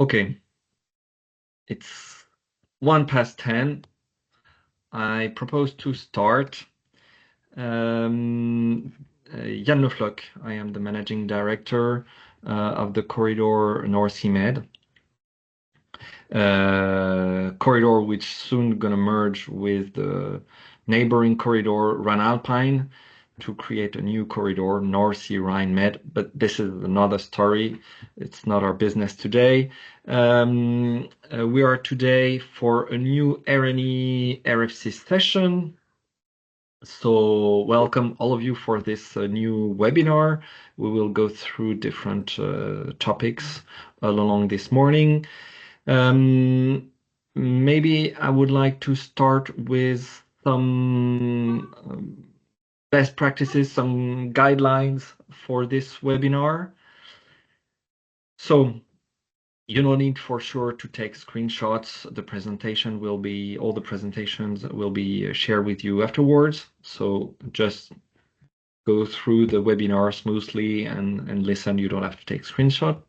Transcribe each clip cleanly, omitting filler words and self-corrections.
Okay, it's 10:01. I propose to start. Yann LeFloc'h, I am the managing director of the corridor North Sea-Med. Corridor which soon gonna merge with the neighboring corridor Rhine-Alpine to create a new corridor, North Sea Rhine-Med, but this is another story. It's not our business today. We are today for a new RNE RFC session. So welcome all of you for this new webinar. We will go through different topics all along this morning. Maybe I would like to start with some best practices, some guidelines for this webinar. So you don't need for sure to take screenshots. All the presentations will be shared with you afterwards. So just go through the webinar smoothly and listen. You don't have to take screenshot.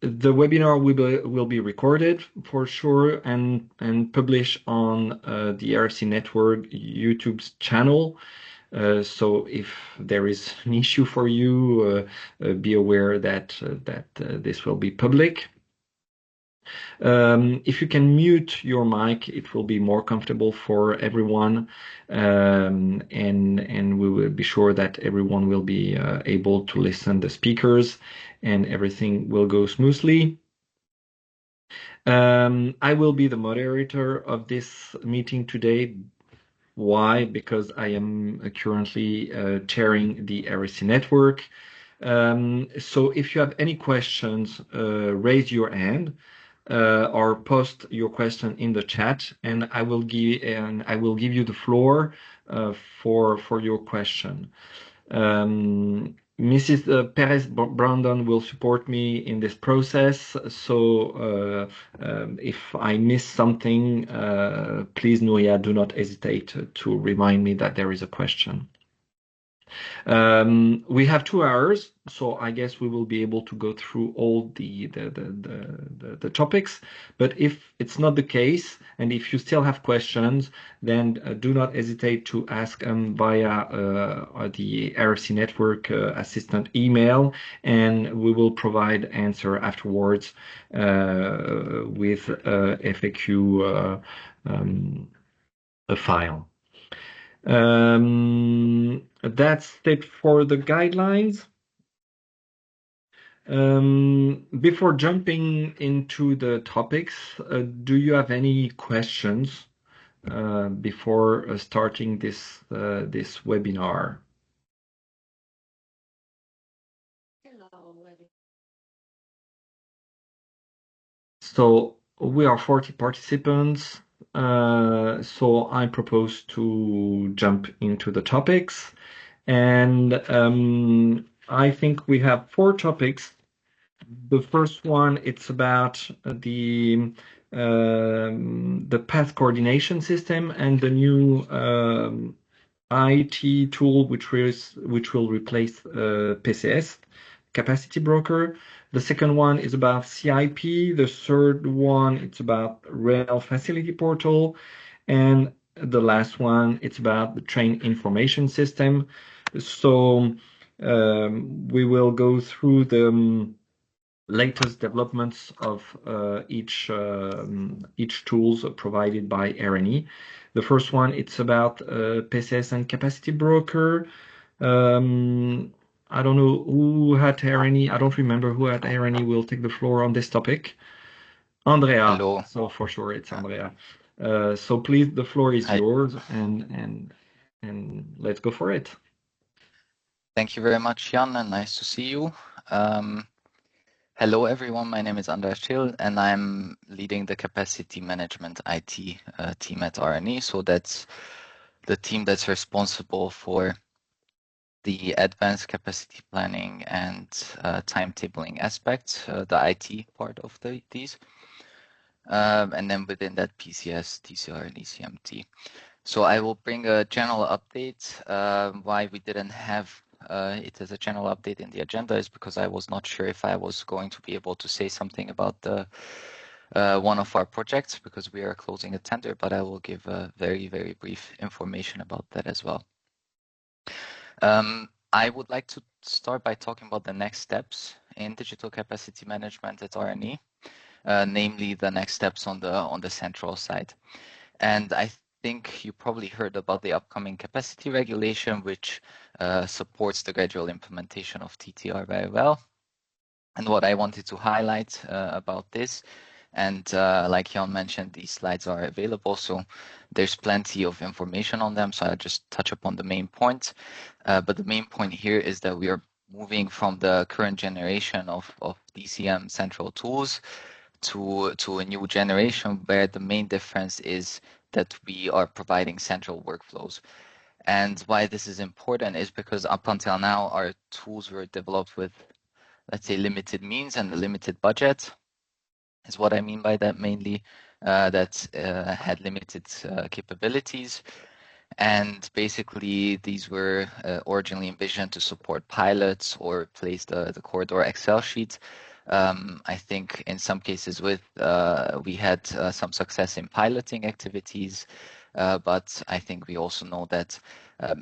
The webinar will be recorded for sure and published on the RFC Network YouTube's channel. So if there is an issue for you, be aware that this will be public. If you can mute your mic, it will be more comfortable for everyone, and we will be sure that everyone will be able to listen to the speakers, and everything will go smoothly. I will be the moderator of this meeting today. Why? Because I am currently chairing the RFC network. So if you have any questions, raise your hand. Or post your question in the chat, and I will give you the floor for your question. Mrs. Perez Brandon will support me in this process. So if I miss something, please, Nuria, do not hesitate to remind me that there is a question. We have 2 hours, so I guess we will be able to go through all the topics. But if it's not the case, and if you still have questions, then do not hesitate to ask them via the RFC Network assistant email, and we will provide answer afterwards with FAQ a file. That's it for the guidelines. Before jumping into the topics, do you have any questions before starting this webinar? So we are 40 participants. So I propose to jump into the topics, and I think we have 4 topics. The first one, it's about the path coordination system and the new IT tool which will replace PCS, capacity broker. The second one is about CIP. The third one, it's about rail facility portal. And the last one, it's about the train information system. So we will go through the latest developments of each tools provided by RNE. The first one, it's about PCS and capacity broker. I don't know who had RNE. I don't remember who had RNE will take the floor on this topic. Andrea. Hello. So for sure it's Andrea. So please, the floor is yours, and let's go for it. Thank you very much, Yann, and nice to see you. Hello, everyone. My name is Andras, and I'm leading the capacity management IT team at RNE. So that's the team that's responsible for the advanced capacity planning and timetabling aspects, the IT part of these. And then within that, PCS, TCR, and ECMT. So I will bring a general update why we didn't have it as a general update in the agenda is because I was not sure if I was going to be able to say something about the one of our projects because we are closing a tender, but I will give a very, very brief information about that as well. I would like to start by talking about the next steps in digital capacity management at RNE, namely the next steps on the central side. And I think you probably heard about the upcoming capacity regulation, which supports the gradual implementation of TTR very well. And what I wanted to highlight about this, and like Yann mentioned, these slides are available, so there's plenty of information on them, so I'll just touch upon the main points. But the main point here is that we are moving from the current generation of DCM central tools to a new generation where the main difference is that we are providing central workflows. And why this is important is because up until now, our tools were developed with, let's say, limited means and a limited budget, is what I mean by that mainly, that had limited capabilities. And basically, these were originally envisioned to support pilots or replace the corridor Excel sheet. I think in some cases we had some success in piloting activities, but I think we also know that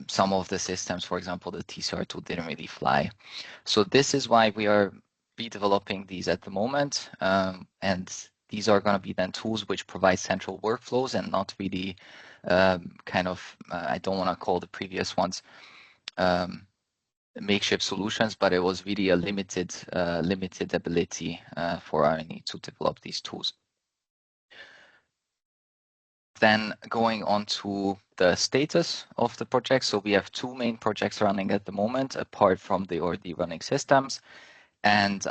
some of the systems, for example, the TCR tool didn't really fly. So this is why we are redeveloping these at the moment, and these are going to be then tools which provide central workflows and not really kind of, I don't want to call the previous ones makeshift solutions, but it was really a limited ability for RNE to develop these tools. Then going on to the status of the project. So we have two main projects running at the moment, apart from the already running systems. And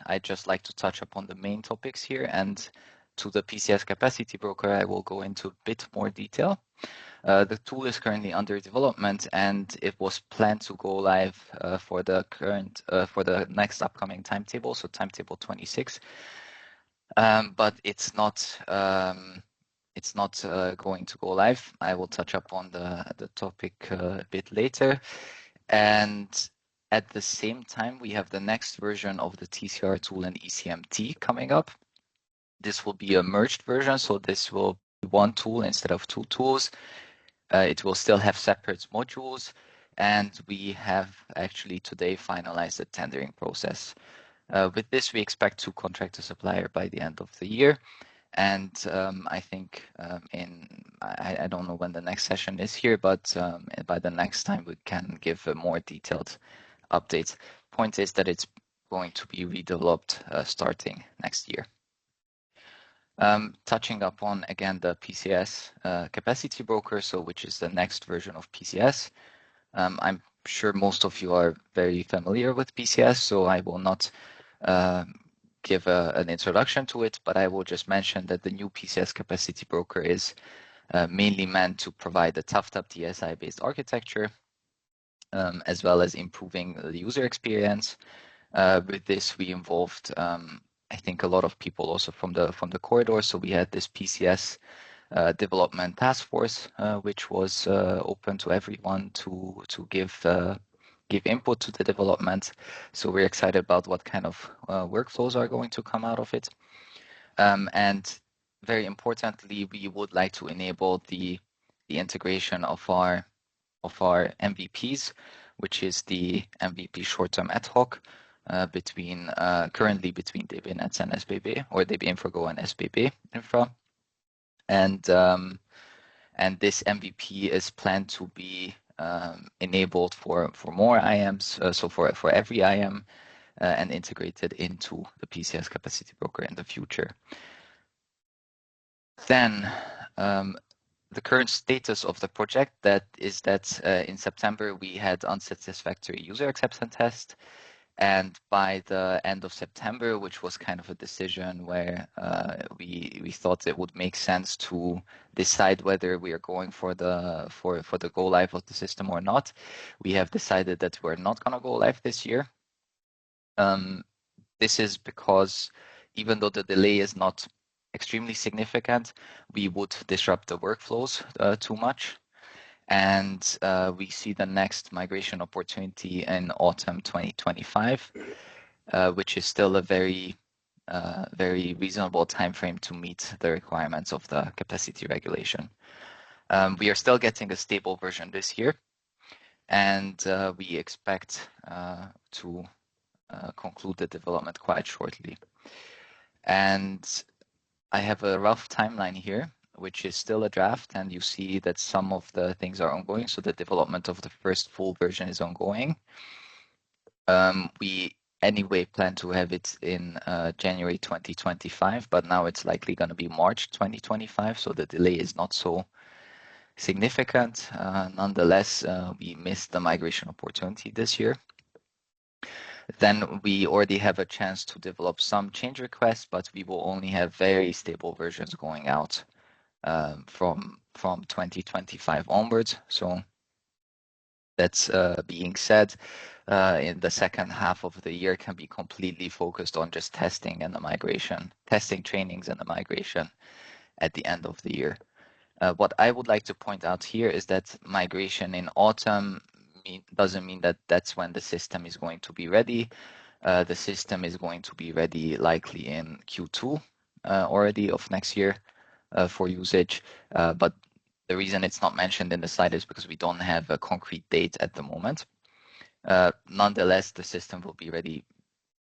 I'd just like to touch upon the main topics here. And to the PCS capacity broker, I will go into a bit more detail. The tool is currently under development, and it was planned to go live for the next upcoming timetable, so timetable 26. But it's not going to go live. I will touch upon the topic a bit later. And at the same time, we have the next version of the TCR tool and ECMT coming up. This will be a merged version, so this will be one tool instead of two tools. It will still have separate modules, and we have actually today finalized the tendering process. With this, we expect to contract a supplier by the end of the year. And I think I don't know when the next session is here, but by the next time we can give a more detailed update. Point is that it's going to be redeveloped starting next year. Touching upon again the PCS capacity broker, so which is the next version of PCS. I'm sure most of you are very familiar with PCS, so I will not give an introduction to it, but I will just mention that the new PCS capacity broker is mainly meant to provide a toughed-up DSI-based architecture, as well as improving the user experience. With this, we involved I think a lot of people also from the corridor. So we had this PCS development task force, which was open to everyone to give input to the development. So we're excited about what kind of workflows are going to come out of it. And very importantly, we would like to enable the integration of our MVPs, which is the MVP short-term ad hoc. Currently between DB Nets and SBB, or DB Infrago and SBB Infra, and this MVP is planned to be enabled for more IAMs, so for every IAM, and integrated into the PCS capacity broker in the future. Then the current status of the project is that in September we had unsatisfactory user acceptance test. And by the end of September, which was kind of a decision where we thought it would make sense to decide whether we are going for the go live of the system or not, we have decided that we're not going to go live this year. This is because even though the delay is not extremely significant, we would disrupt the workflows too much. And we see the next migration opportunity in autumn 2025, which is still a very reasonable time frame to meet the requirements of the capacity regulation. We are still getting a stable version this year, and we expect to conclude the development quite shortly. And I have a rough timeline here, which is still a draft, and you see that some of the things are ongoing. So the development of the first full version is ongoing. We anyway plan to have it in January 2025, but now it's likely going to be March 2025, so the delay is not so significant. Nonetheless, we missed the migration opportunity this year. Then we already have a chance to develop some change requests, but we will only have very stable versions going out from 2025 onwards. So that's being said, in the second half of the year can be completely focused on just testing and the migration, testing trainings and the migration at the end of the year. What I would like to point out here is that migration in autumn doesn't mean that that's when the system is going to be ready. The system is going to be ready likely in Q2 already of next year for usage. But the reason it's not mentioned in the slide is because we don't have a concrete date at the moment. Nonetheless, the system will be ready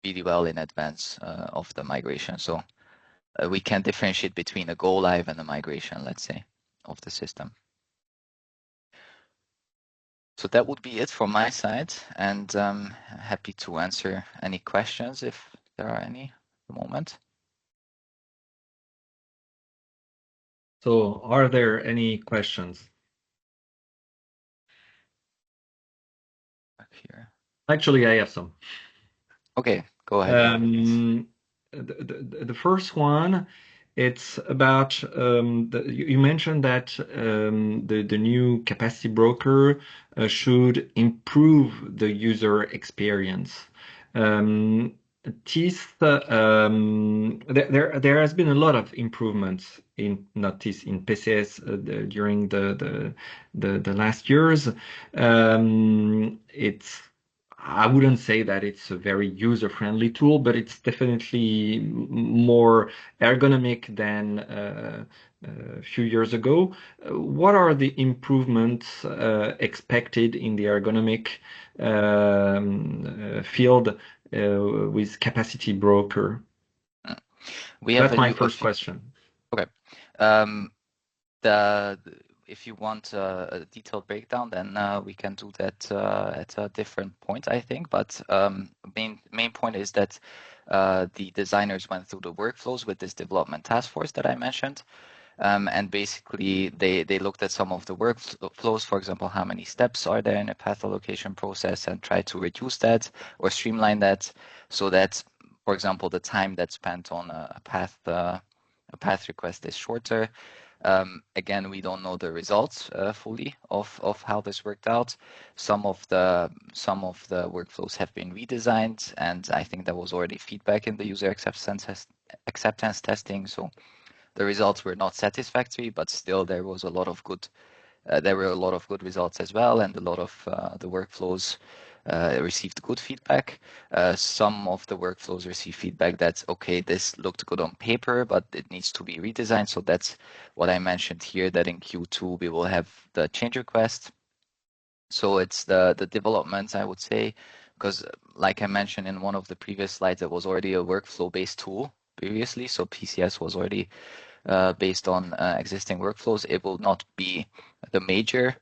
really well in advance of the migration. So we can differentiate between a go live and a migration, let's say, of the system. So that would be it from my side, and I'm happy to answer any questions if there are any at the moment. So are there any questions? Back here. Actually, I have some. Okay, go ahead. The first one, it's about you mentioned that the new capacity broker should improve the user experience. There has been a lot of improvements in PCS during the last years. I wouldn't say that it's a very user-friendly tool, but it's definitely more ergonomic than a few years ago. What are the improvements expected in the ergonomic field with capacity broker? That's my first question. Okay. If you want a detailed breakdown, then we can do that at a different point, I think. But main point is that the designers went through the workflows with this development task force that I mentioned. And basically, they looked at some of the workflows, for example, how many steps are there in a path allocation process, and try to reduce that or streamline that so that, for example, the time that's spent on a path request is shorter. Again, we don't know the results fully of how this worked out. Some of the workflows have been redesigned, and I think there was already feedback in the user acceptance testing. So the results were not satisfactory, but still there was a lot of good. There were a lot of good results as well, and a lot of the workflows received good feedback. Some of the workflows received feedback that, okay, this looked good on paper, but it needs to be redesigned. So that's what I mentioned here, that in Q2 we will have the change request. So it's the development, I would say, because like I mentioned in one of the previous slides, it was already a workflow-based tool previously. So PCS was already based on existing workflows. It will not be the major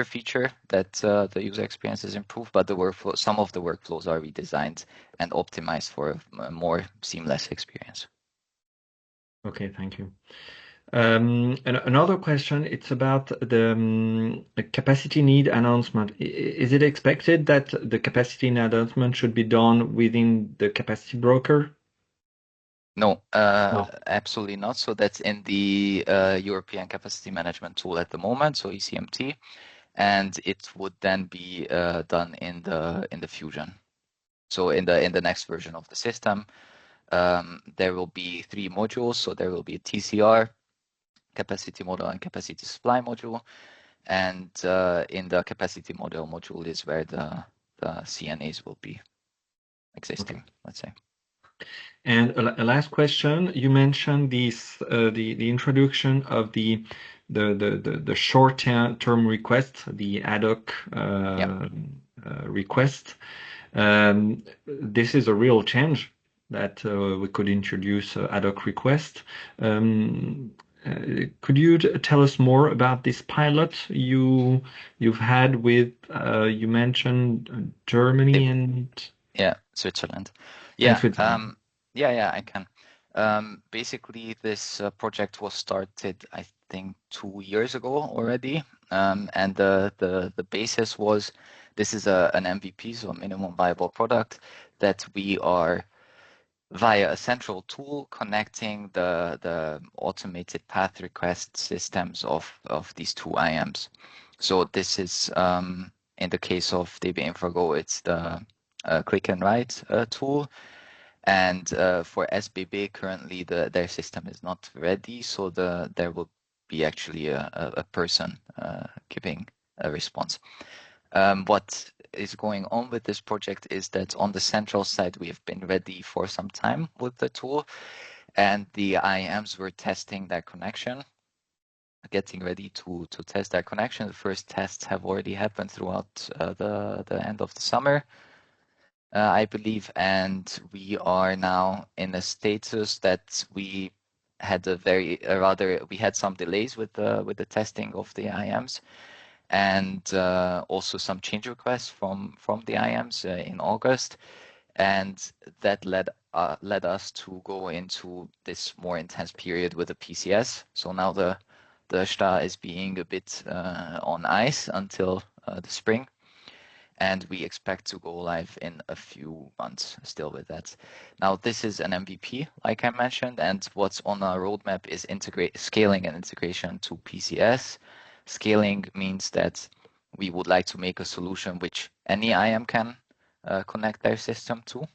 feature that the user experience is improved, but some of the workflows are redesigned and optimized for a more seamless experience. Okay, thank you. And another question, it's about the capacity need announcement. Is it expected that the capacity need announcement should be done within the capacity broker? No, absolutely not. So that's in the European Capacity Management Tool at the moment, so ECMT, and it would then be done in the Fusion. So in the next version of the system, there will be 3 modules. So there will be a TCR, capacity model, and capacity supply module. And in the capacity model module is where the CNAs will be existing, Okay. let's say. And a last question, you mentioned this the introduction of the short-term request, the ad hoc request. This is a real change that we could introduce ad hoc request. Could you tell us more about this pilot you've had with you mentioned Germany and Switzerland. Switzerland? I can. Basically, this project was started, I think, 2 years ago already. And the basis was this is an MVP, so a minimum viable product, that we are via a central tool connecting the automated path request systems of these two IAMs. So this is in the case of DB InfraGo, it's the click and write tool. And for SBB, currently their system is not ready, so there will be actually a person giving a response. What is going on with this project is that on the central side, we have been ready for some time with the tool, and the IAMs were testing their connection, getting ready to test their connection. The first tests have already happened throughout the end of the summer. I believe, and we are now in a status that we had we had some delays with the testing of the IAMs, and also some change requests from the IAMs in August, and that led us to go into this more intense period with the PCS. So now the STA is being a bit on ice until the spring. And we expect to go live in a few months still with that. Now, this is an MVP, like I mentioned, and what's on our roadmap is scaling and integration to PCS. Scaling means that we would like to make a solution which any IAM can connect their system to.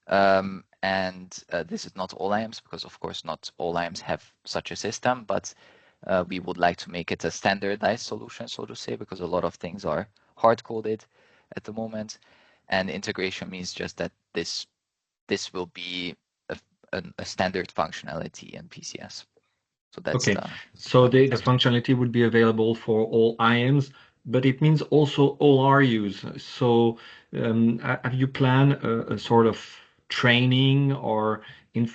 This is not all IAMs, because of course not all IAMs have such a system, but we would like to make it a standardized solution, so to say, because a lot of things are hard-coded at the moment, and integration means just that this will be a standard functionality in PCS. So that's okay. So the functionality would be available for all IAMs, but it means also all RUs. So have you planned a sort of training or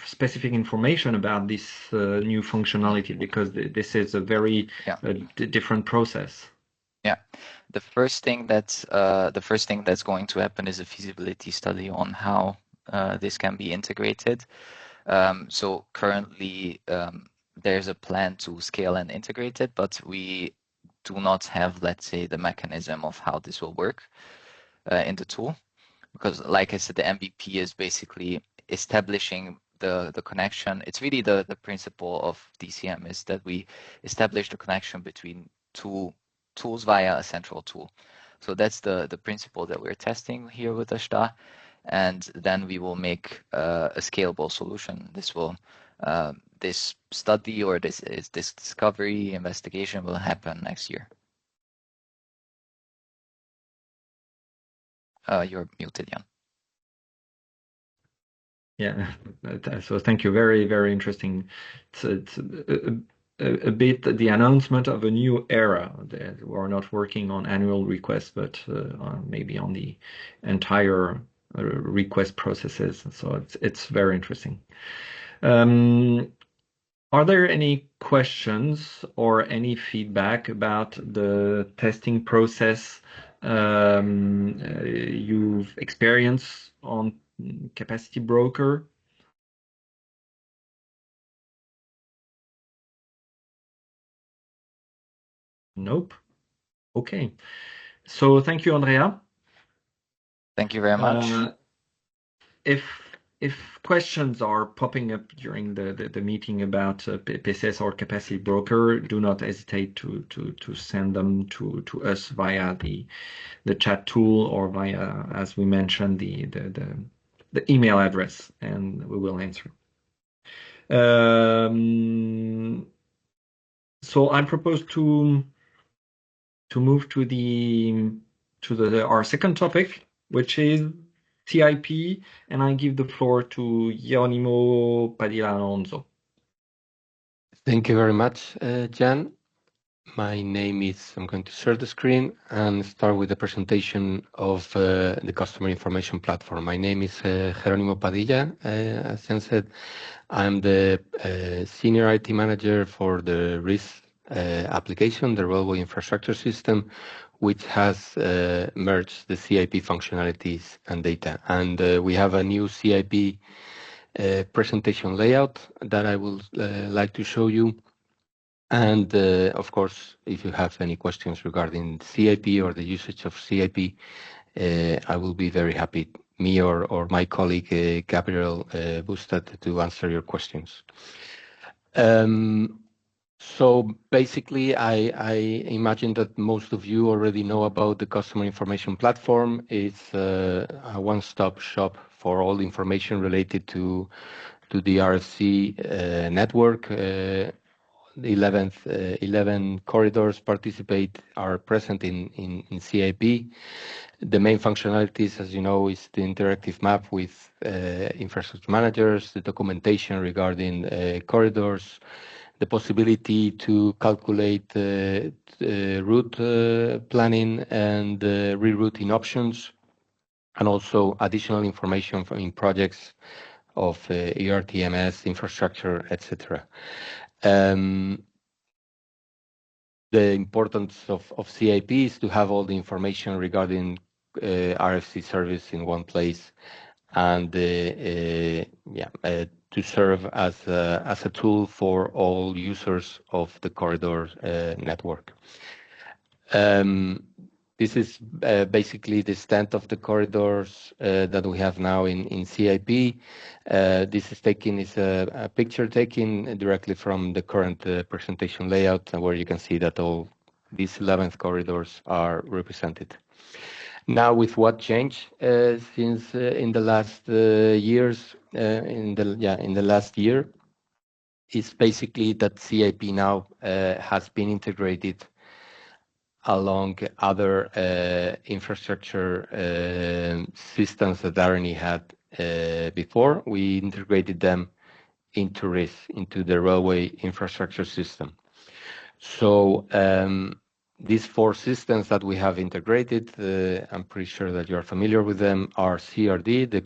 specific information about this new functionality? Because this is a very different process. Yeah, the first thing that's going to happen is a feasibility study on how this can be integrated. So currently there's a plan to scale and integrate it, but we do not have, let's say, the mechanism of how this will work in the tool, because, like I said, the MVP is basically establishing the connection. It's really the principle of DCM is that we establish the connection between two tools via a central tool. So that's the principle that we're testing here with the STA, and then we will make a scalable solution. This study or this discovery investigation will happen next year. You're muted, Jan. Yeah, so thank you. Very, very interesting. It's a bit the announcement of a new era. That we're not working on annual requests, but maybe on the entire request processes. So it's very interesting. Are there any questions or any feedback about the testing process you've experienced on Capacity Broker? Nope. Okay. So thank you, Andrea. Thank you very much. If questions are popping up during the meeting about PCS or Capacity Broker, do not hesitate to send them to us via the chat tool or via, as we mentioned, the email address, and we will answer. So I propose to move to our second topic, which is CIP, and I give the floor to Jerónimo, Padilla, and Alonso. Thank you very much, Jan. My name is, I'm going to share the screen and start with the presentation of the customer information platform. My name is Jerónimo Padilla. As Jan said, I'm the senior IT manager for the RIS application, the Railway Infrastructure System, which has merged the CIP functionalities and data. And we have a new CIP presentation layout that I would like to show you. And of course, if you have any questions regarding CIP or the usage of CIP, I will be very happy, me or my colleague Gabriel Bustad, to answer your questions. So basically, I imagine that most of you already know about the customer information platform. It's a one-stop shop for all information related to the RFC network. The 11 corridors are present in CIP. The main functionalities, as you know, is the interactive map with infrastructure managers, the documentation regarding corridors, the possibility to calculate route planning and rerouting options, and also additional information in projects of ERTMS, infrastructure, etc. The importance of CIP is to have all the information regarding RFC service in one place, and to serve as a tool for all users of the corridor network. This is basically the extent of the corridors that we have now in CIP. This is a picture taken directly from the current presentation layout, where you can see that all these 11 corridors are represented. Now, with what changed since in the last years, in the last year, is basically that CIP now has been integrated along other infrastructure systems that RNE had before. We integrated them into RIS, into the Railway Infrastructure System. So these 4 systems that we have integrated, I'm pretty sure that you're familiar with them, are CRD, the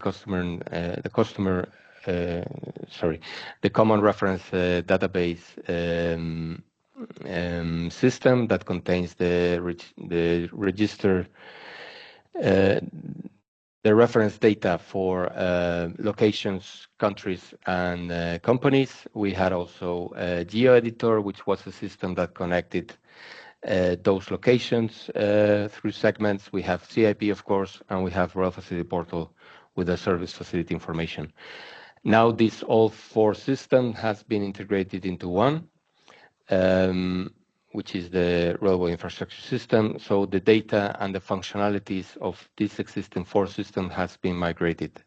Common Reference Database system that contains the register, the reference data for locations, countries, and companies. We had also a GeoEditor, which was a system that connected those locations through segments. We have CIP, of course, and we have Rail Facility Portal with the service facility information. Now, all 4 systems has been integrated into one, which is the Railway Infrastructure System. So the data and the functionalities of this existing 4 systems has been migrated.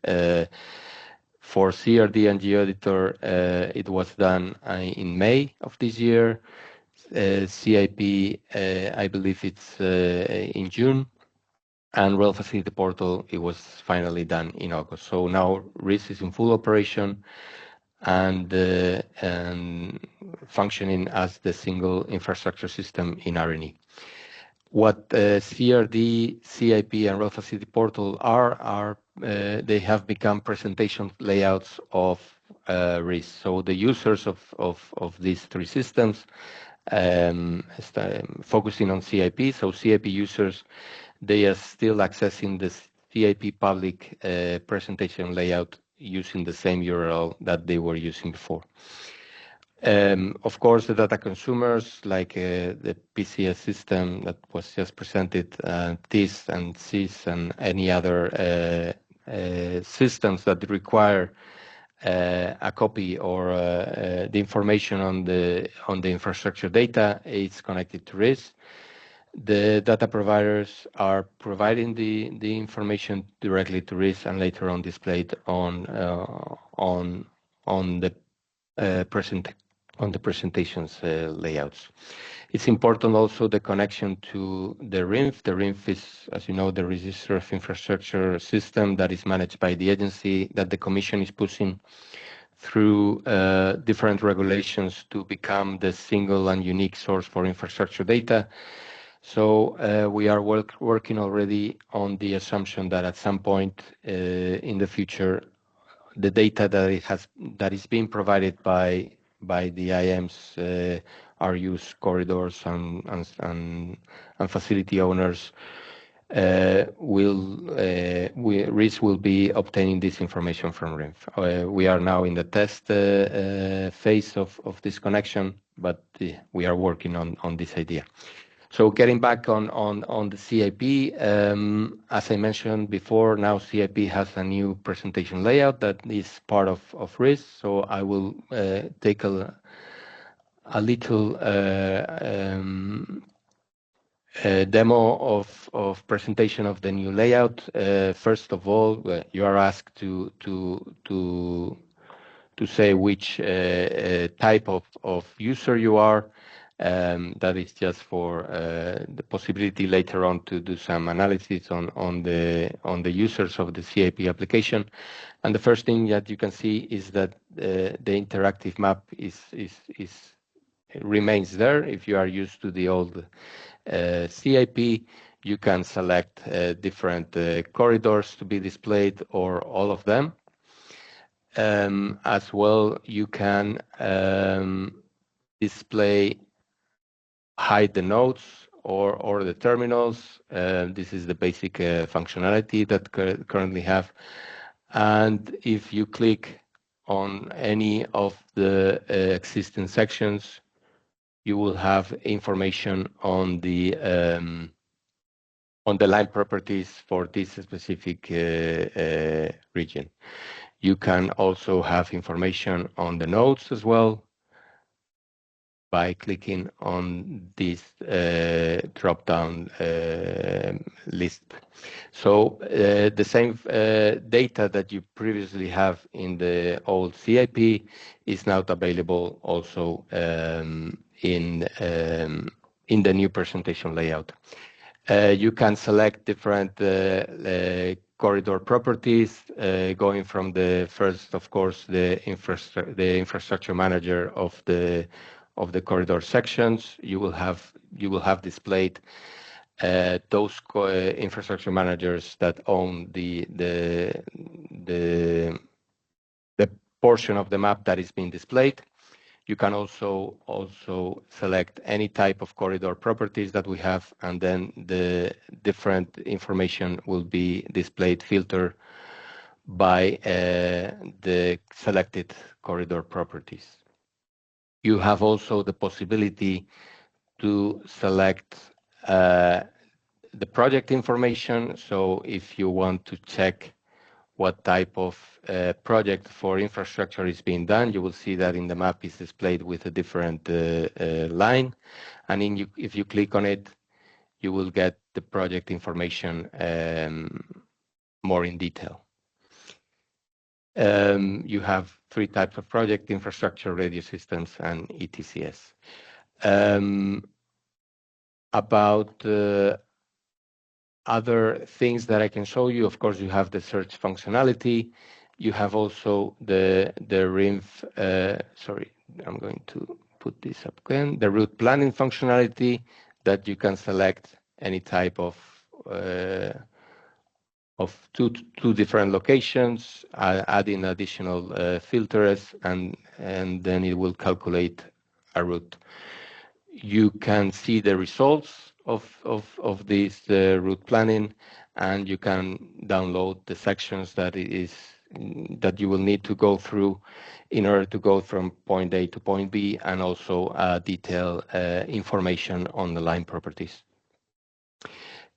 For CRD and GeoEditor, it was done in May of this year. CIP, I believe it's in June. And Rail Facility Portal, it was finally done in August. So now RIS is in full operation and functioning as the single infrastructure system in RNE. What CRD, CIP, and Rail Facility Portal are they have become presentation layouts of RIS. So the users of these 3 systems, focusing on CIP. So CIP users, they are still accessing the CIP public presentation layout using the same URL that they were using before. Of course, the data consumers, like the PCS system that was just presented, TIS and CIS, and any other systems that require a copy or the information on the infrastructure data, is connected to RIS. The data providers are providing the information directly to RIS and later on displayed on the presentations layouts. It's important also the connection to the RINF. The RINF is, as you know, the Register of Infrastructure system that is managed by the agency that the Commission is pushing through different regulations to become the single and unique source for infrastructure data. So we are working already on the assumption that at some point in the future, the data that is being provided by the IMs, our use corridors and facility owners RIS will be obtaining this information from RINF. We are now in the test phase of this connection, but we are working on this idea. So getting back on the CIP, as I mentioned before, now CIP has a new presentation layout that is part of RIS. So I will take a little demo of presentation of the new layout. First of all, you are asked to say which type of user you are. That is just for the possibility later on to do some analysis on the users of the CIP application. And the first thing that you can see is that the interactive map remains there. If you are used to the old CIP, you can select different corridors to be displayed or all of them. As well, you can hide the nodes or the terminals. This is the basic functionality that currently have. And if you click on any of the existing sections, you will have information on the line properties for this specific region. You can also have information on the nodes as well by clicking on this drop-down list. So the same data that you previously have in the old CIP is now available also in the new presentation layout. You can select different corridor properties, going from the first, of course, the infrastructure manager of the corridor sections. You will have displayed those infrastructure managers that own the portion of the map that is being displayed. You can also select any type of corridor properties that we have, and then the different information will be displayed, filtered by the selected corridor properties. You have also the possibility to select the project information. So if you want to check what type of project for infrastructure is being done, you will see that in the map is displayed with a different line. And if you click on it, you will get the project information more in detail. You have 3 types of project: infrastructure, radio systems, and ETCS. About other things that I can show you, of course, you have the search functionality. You have also the RINF, sorry, I'm going to put this up again, the route planning functionality that you can select any type of two different locations, adding additional filters, and then it will calculate a route. You can see the results of this route planning, and you can download the sections that you will need to go through in order to go from point A to point B, and also detail information on the line properties.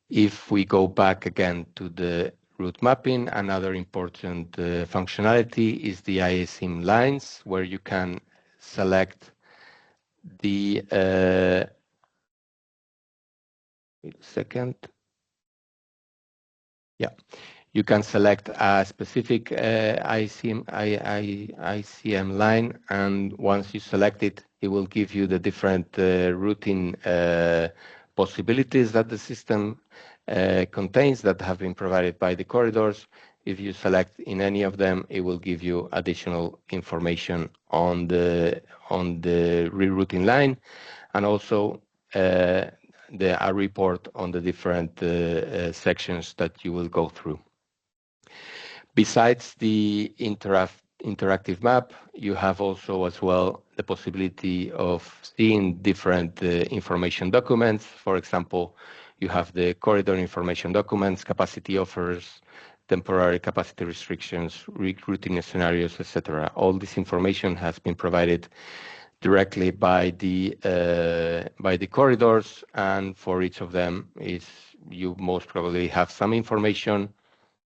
If we go back again to the route mapping, another important functionality is the ISIM lines, where you can select the wait a second. Yeah, You can select a specific ICM line, and once you select it, it will give you the different routing possibilities that the system contains that have been provided by the corridors. If you select in any of them, it will give you additional information on the rerouting line, and also a report on the different sections that you will go through. Besides the interactive map, you have also as well the possibility of seeing different information documents. For example, you have the corridor information documents, capacity offers, temporary capacity restrictions, routing scenarios, etc. All this information has been provided directly by the corridors, and for each of them you most probably have some information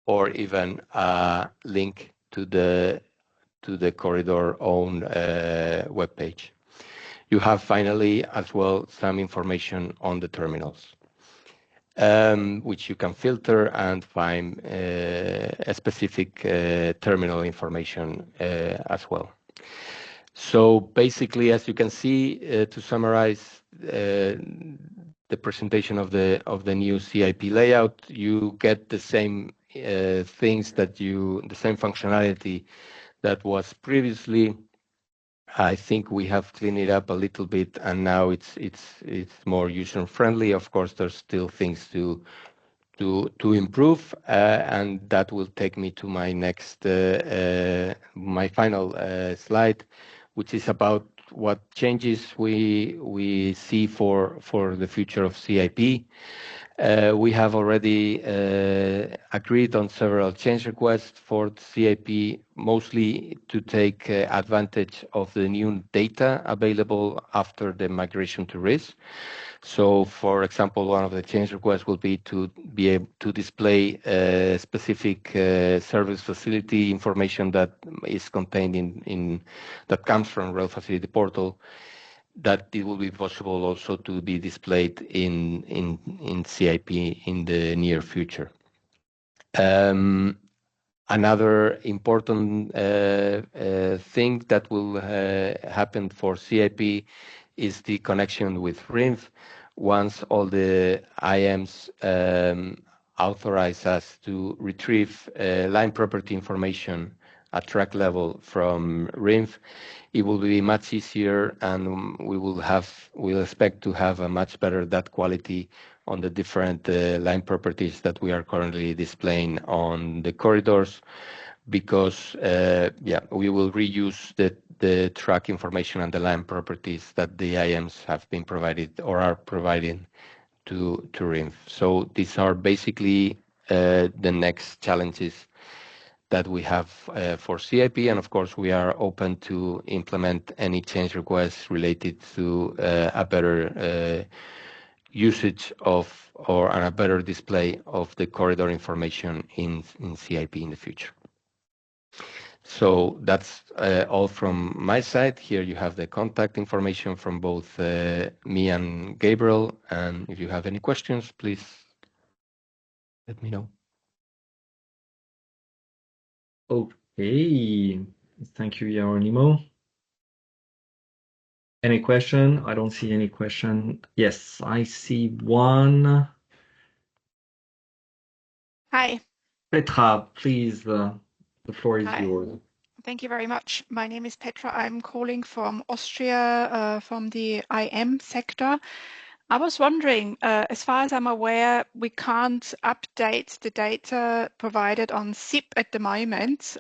or even a link to the corridor own web page. You have finally as well some information on the terminals, which you can filter and find a specific terminal information as well. So basically, as you can see, to summarize the presentation of the new CIP layout, you get the same things the same functionality that was previously. I think we have cleaned it up a little bit, and now it's more user friendly. Of course, there's still things to improve, and that will take me to my next my final slide, which is about what changes we see for the future of CIP. We have already agreed on several change requests for CIP, mostly to take advantage of the new data available after the migration to RIS. So, for example, one of the change requests will be to be able to display specific service facility information that is contained that comes from Rail Facility Portal, that it will be possible also to be displayed in CIP in the near future. Another important thing that will happen for CIP is the connection with RINF. Once all the IMs authorize us to retrieve line property information at track level from RINF, it will be much easier, and we'll expect to have a much better data quality on the different line properties that we are currently displaying on the corridors, because we will reuse the track information and the line properties that the IMs have been provided or are providing to RINF. So these are basically the next challenges that we have for CIP, and of course we are open to implement any change requests related to a better usage of and a better display of the corridor information in CIP in the future. So that's all from my side. Here you have the contact information from both me and Gabriel, and if you have any questions, please let me know. Okay, thank you, Jerónimo. Any question? I don't see any question. Yes, I see one. Hi. Petra, please, the floor is yours. Thank you very much. My name is Petra. I'm calling from Austria, from the IM sector. I was wondering, as far as I'm aware, we can't update the data provided on SIP at the moment.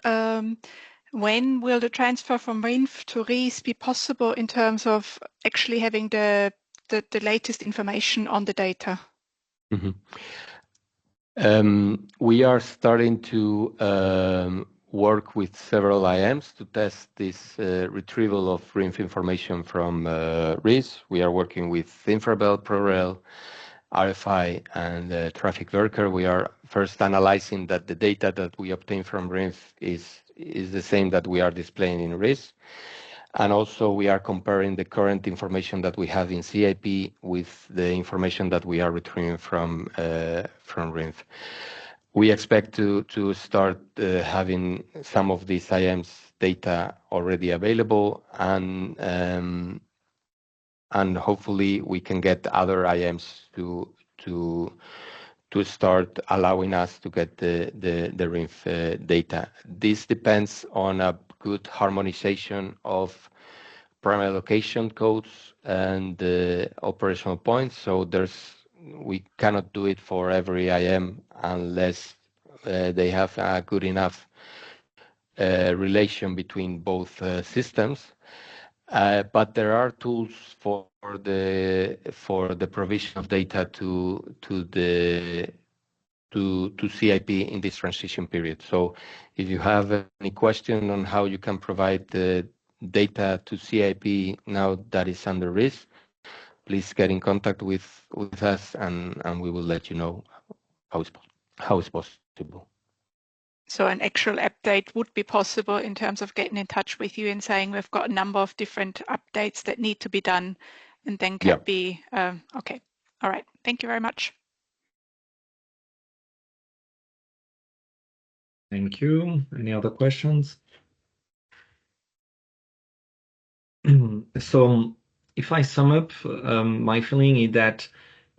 When will the transfer from RINF to RIS be possible in terms of actually having the latest information on the data? Mm-hmm. We are starting to work with several IMs to test this retrieval of RINF information from RIS. We are working with Infrabel, ProRail, RFI, and Traffic Worker. We are first analyzing that the data that we obtain from RINF is the same that we are displaying in RIS. And also we are comparing the current information that we have in CIP with the information that we are retrieving from RINF. we expect to start having some of these IMs data already available, and hopefully we can get other IMs to start allowing us to get the RINF data. This depends on a good harmonization of primary location codes and operational points. So we cannot do it for every IM unless they have a good enough relation between both systems. But there are tools for the provision of data to CIP in this transition period. So if you have any question on how you can provide the data to CIP now that is under risk, please get in contact with us, and we will let you know how it's possible. So an actual update would be possible in terms of getting in touch with you and saying we've got a number of different updates that need to be done, and then can be okay. All right. Thank you very much. Thank you. Any other questions? So if I sum up, my feeling is that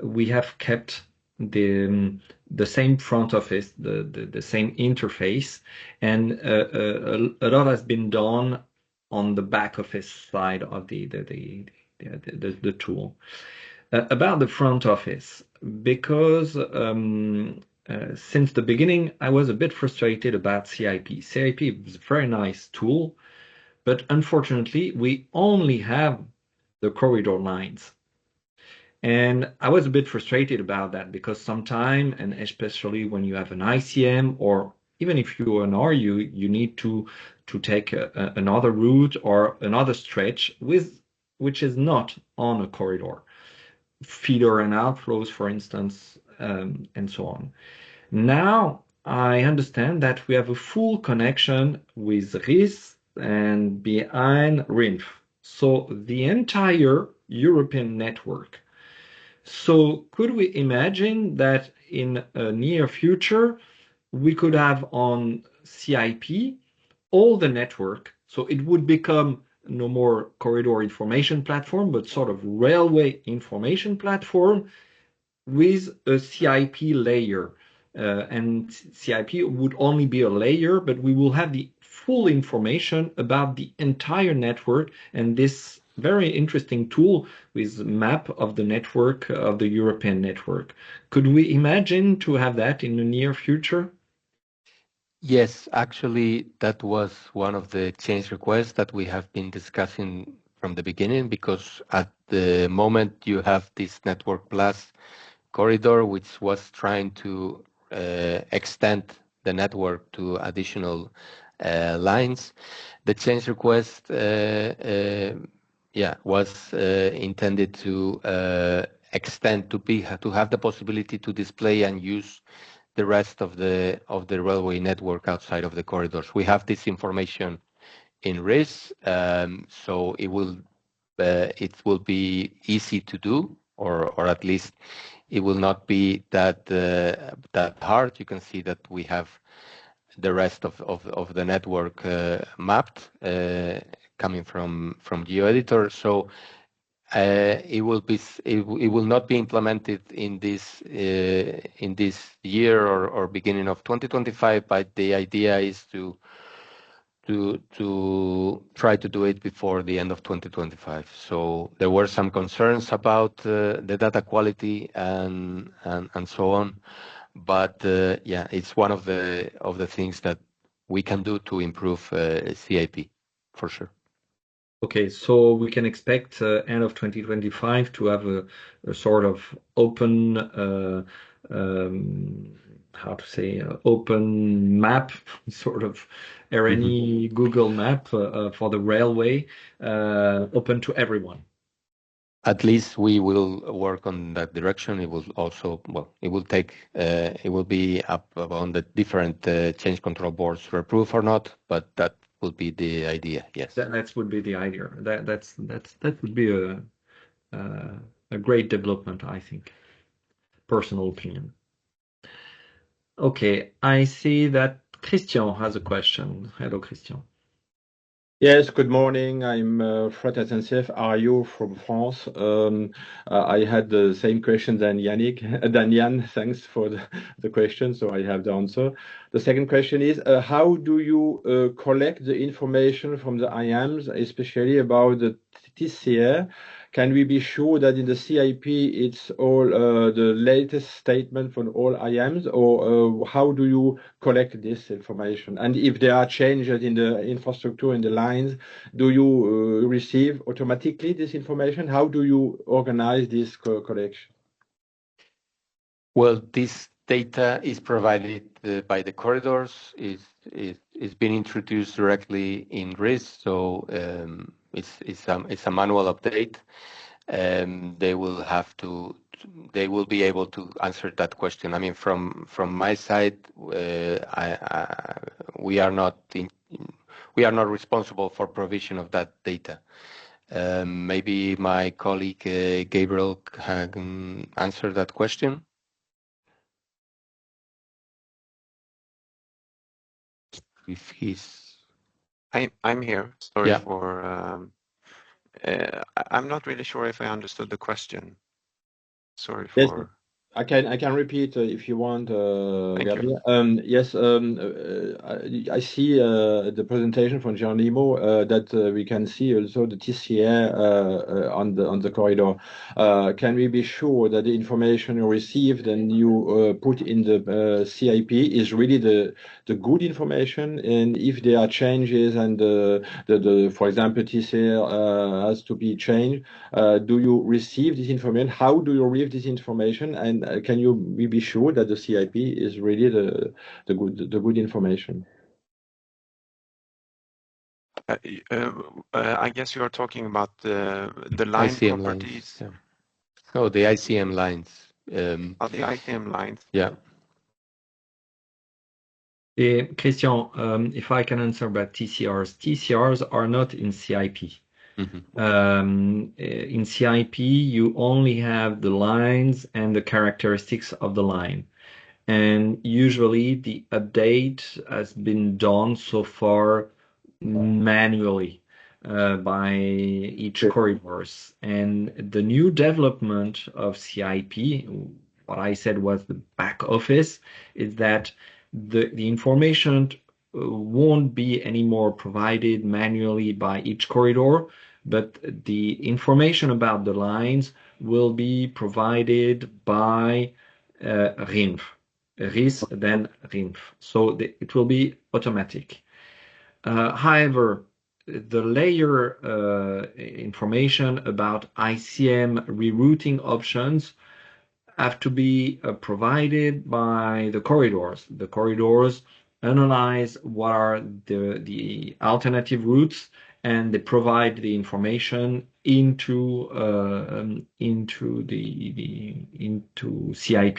we have kept the same front office, the same interface, and a lot has been done on the back office side of the tool. About the front office, because since the beginning I was a bit frustrated about CIP. CIP is a very nice tool, but unfortunately we only have the corridor lines. And I was a bit frustrated about that because sometimes, and especially when you have an ICM, or even if you're an RU, you need to take another route or another stretch which is not on a corridor. Feeder and outflows, for instance, and so on. Now I understand that we have a full connection with RIS and behind RINF. So the entire European network. So could we imagine that in a near future, we could have on CIP all the network, so it would become no more corridor information platform, but sort of railway information platform with a CIP layer. And CIP would only be a layer, but we will have the full information about the entire network, and this very interesting tool with map of the network, of the European network. Could we imagine to have that in the near future? Yes, actually, that was one of the change requests that we have been discussing from the beginning, because at the moment you have this Network Plus corridor, which was trying to extend the network to additional lines. The change request was intended to extend to have the possibility to display and use the rest of the railway network outside of the corridors. We have this information in RIS, so it will be easy to do, or at least it will not be that hard. You can see that we have the rest of the network mapped coming from GeoEditor. So it will not be implemented in this year or beginning of 2025, but the idea is to try to do it before the end of 2025. So there were some concerns about the data quality and so on, but it's one of the things that we can do to improve CIP for sure. Okay, so we can expect end of 2025 to have a sort of open, open map, sort of RNE Google map for the railway, open to everyone. At least we will work on that direction. It will also, it will be up on the different change control boards to approve or not, but that will be the idea. Yes, that would be the idea. That would be a great development, I think. Personal opinion. Okay, I see that Christian has a question. Hello, Christian. Yes, good morning. I'm Fred SNCF. Are you from France? I had the same question than Yann. Thanks for the question, so I have the answer. The second question is, how do you collect the information from the IAMs, especially about the TCR? Can we be sure that in the CIP it's all the latest statement from all IAMs, or how do you collect this information? And if there are changes in the infrastructure, in the lines, do you receive automatically this information? How do you organize this collection? Well, this data is provided by the corridors. It's been introduced directly in RIS, so it's a manual update. They will be able to answer that question. I mean, from my side, we are not responsible for provision of that data. Maybe my colleague Gabriel can answer that question. If he's... I'm here. Sorry Yeah. for... I'm not really sure if I understood the question. Sorry Yes, for... I can repeat if you want, Thank Gabriel. you. Yes, I see the presentation from Jerónimo that we can see also the TCR on the corridor. Can we be sure that the information you received and you put in the CIP is really the good information? And if there are changes and for example TCR has to be changed, do you receive this information? How do you receive this information? And can you be sure that the CIP is really the good information? I guess you are talking about the line ICM properties. lines. Yeah. Oh, the ICM lines. The ICM lines. Yeah. Christian, if I can answer about TCRs. TCRs are not in CIP. In CIP, you only have the lines and the characteristics of the line. And usually the update has been done so far manually by each corridors. And the new development of CIP, what I said was the back office, is that the information won't be anymore provided manually by each corridor, but the information about the lines will be provided by RINF. RIS, then RINF. So it will be automatic. However, the layer information about ICM rerouting options have to be provided by the corridors. The corridors analyze what are the alternative routes, and they provide the information into CIP.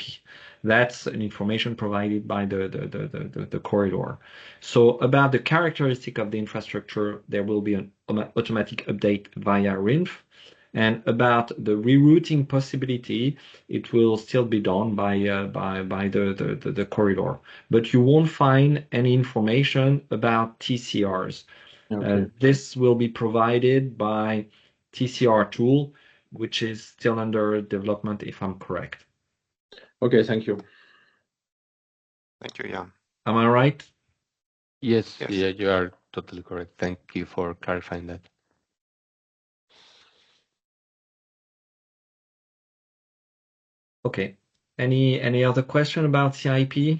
That's an information provided by the corridor. So about the characteristic of the infrastructure, there will be an automatic update via RINF. And about the rerouting possibility, it will still be done by the corridor. But you won't find any information about TCRs. Okay. This will be provided by TCR tool, which is still under development, if I'm correct. Okay, thank you. Thank you, Yann. Am I right? Yes, Yes. yeah, you are totally correct. Thank you for clarifying that. Okay. Any other question about CIP?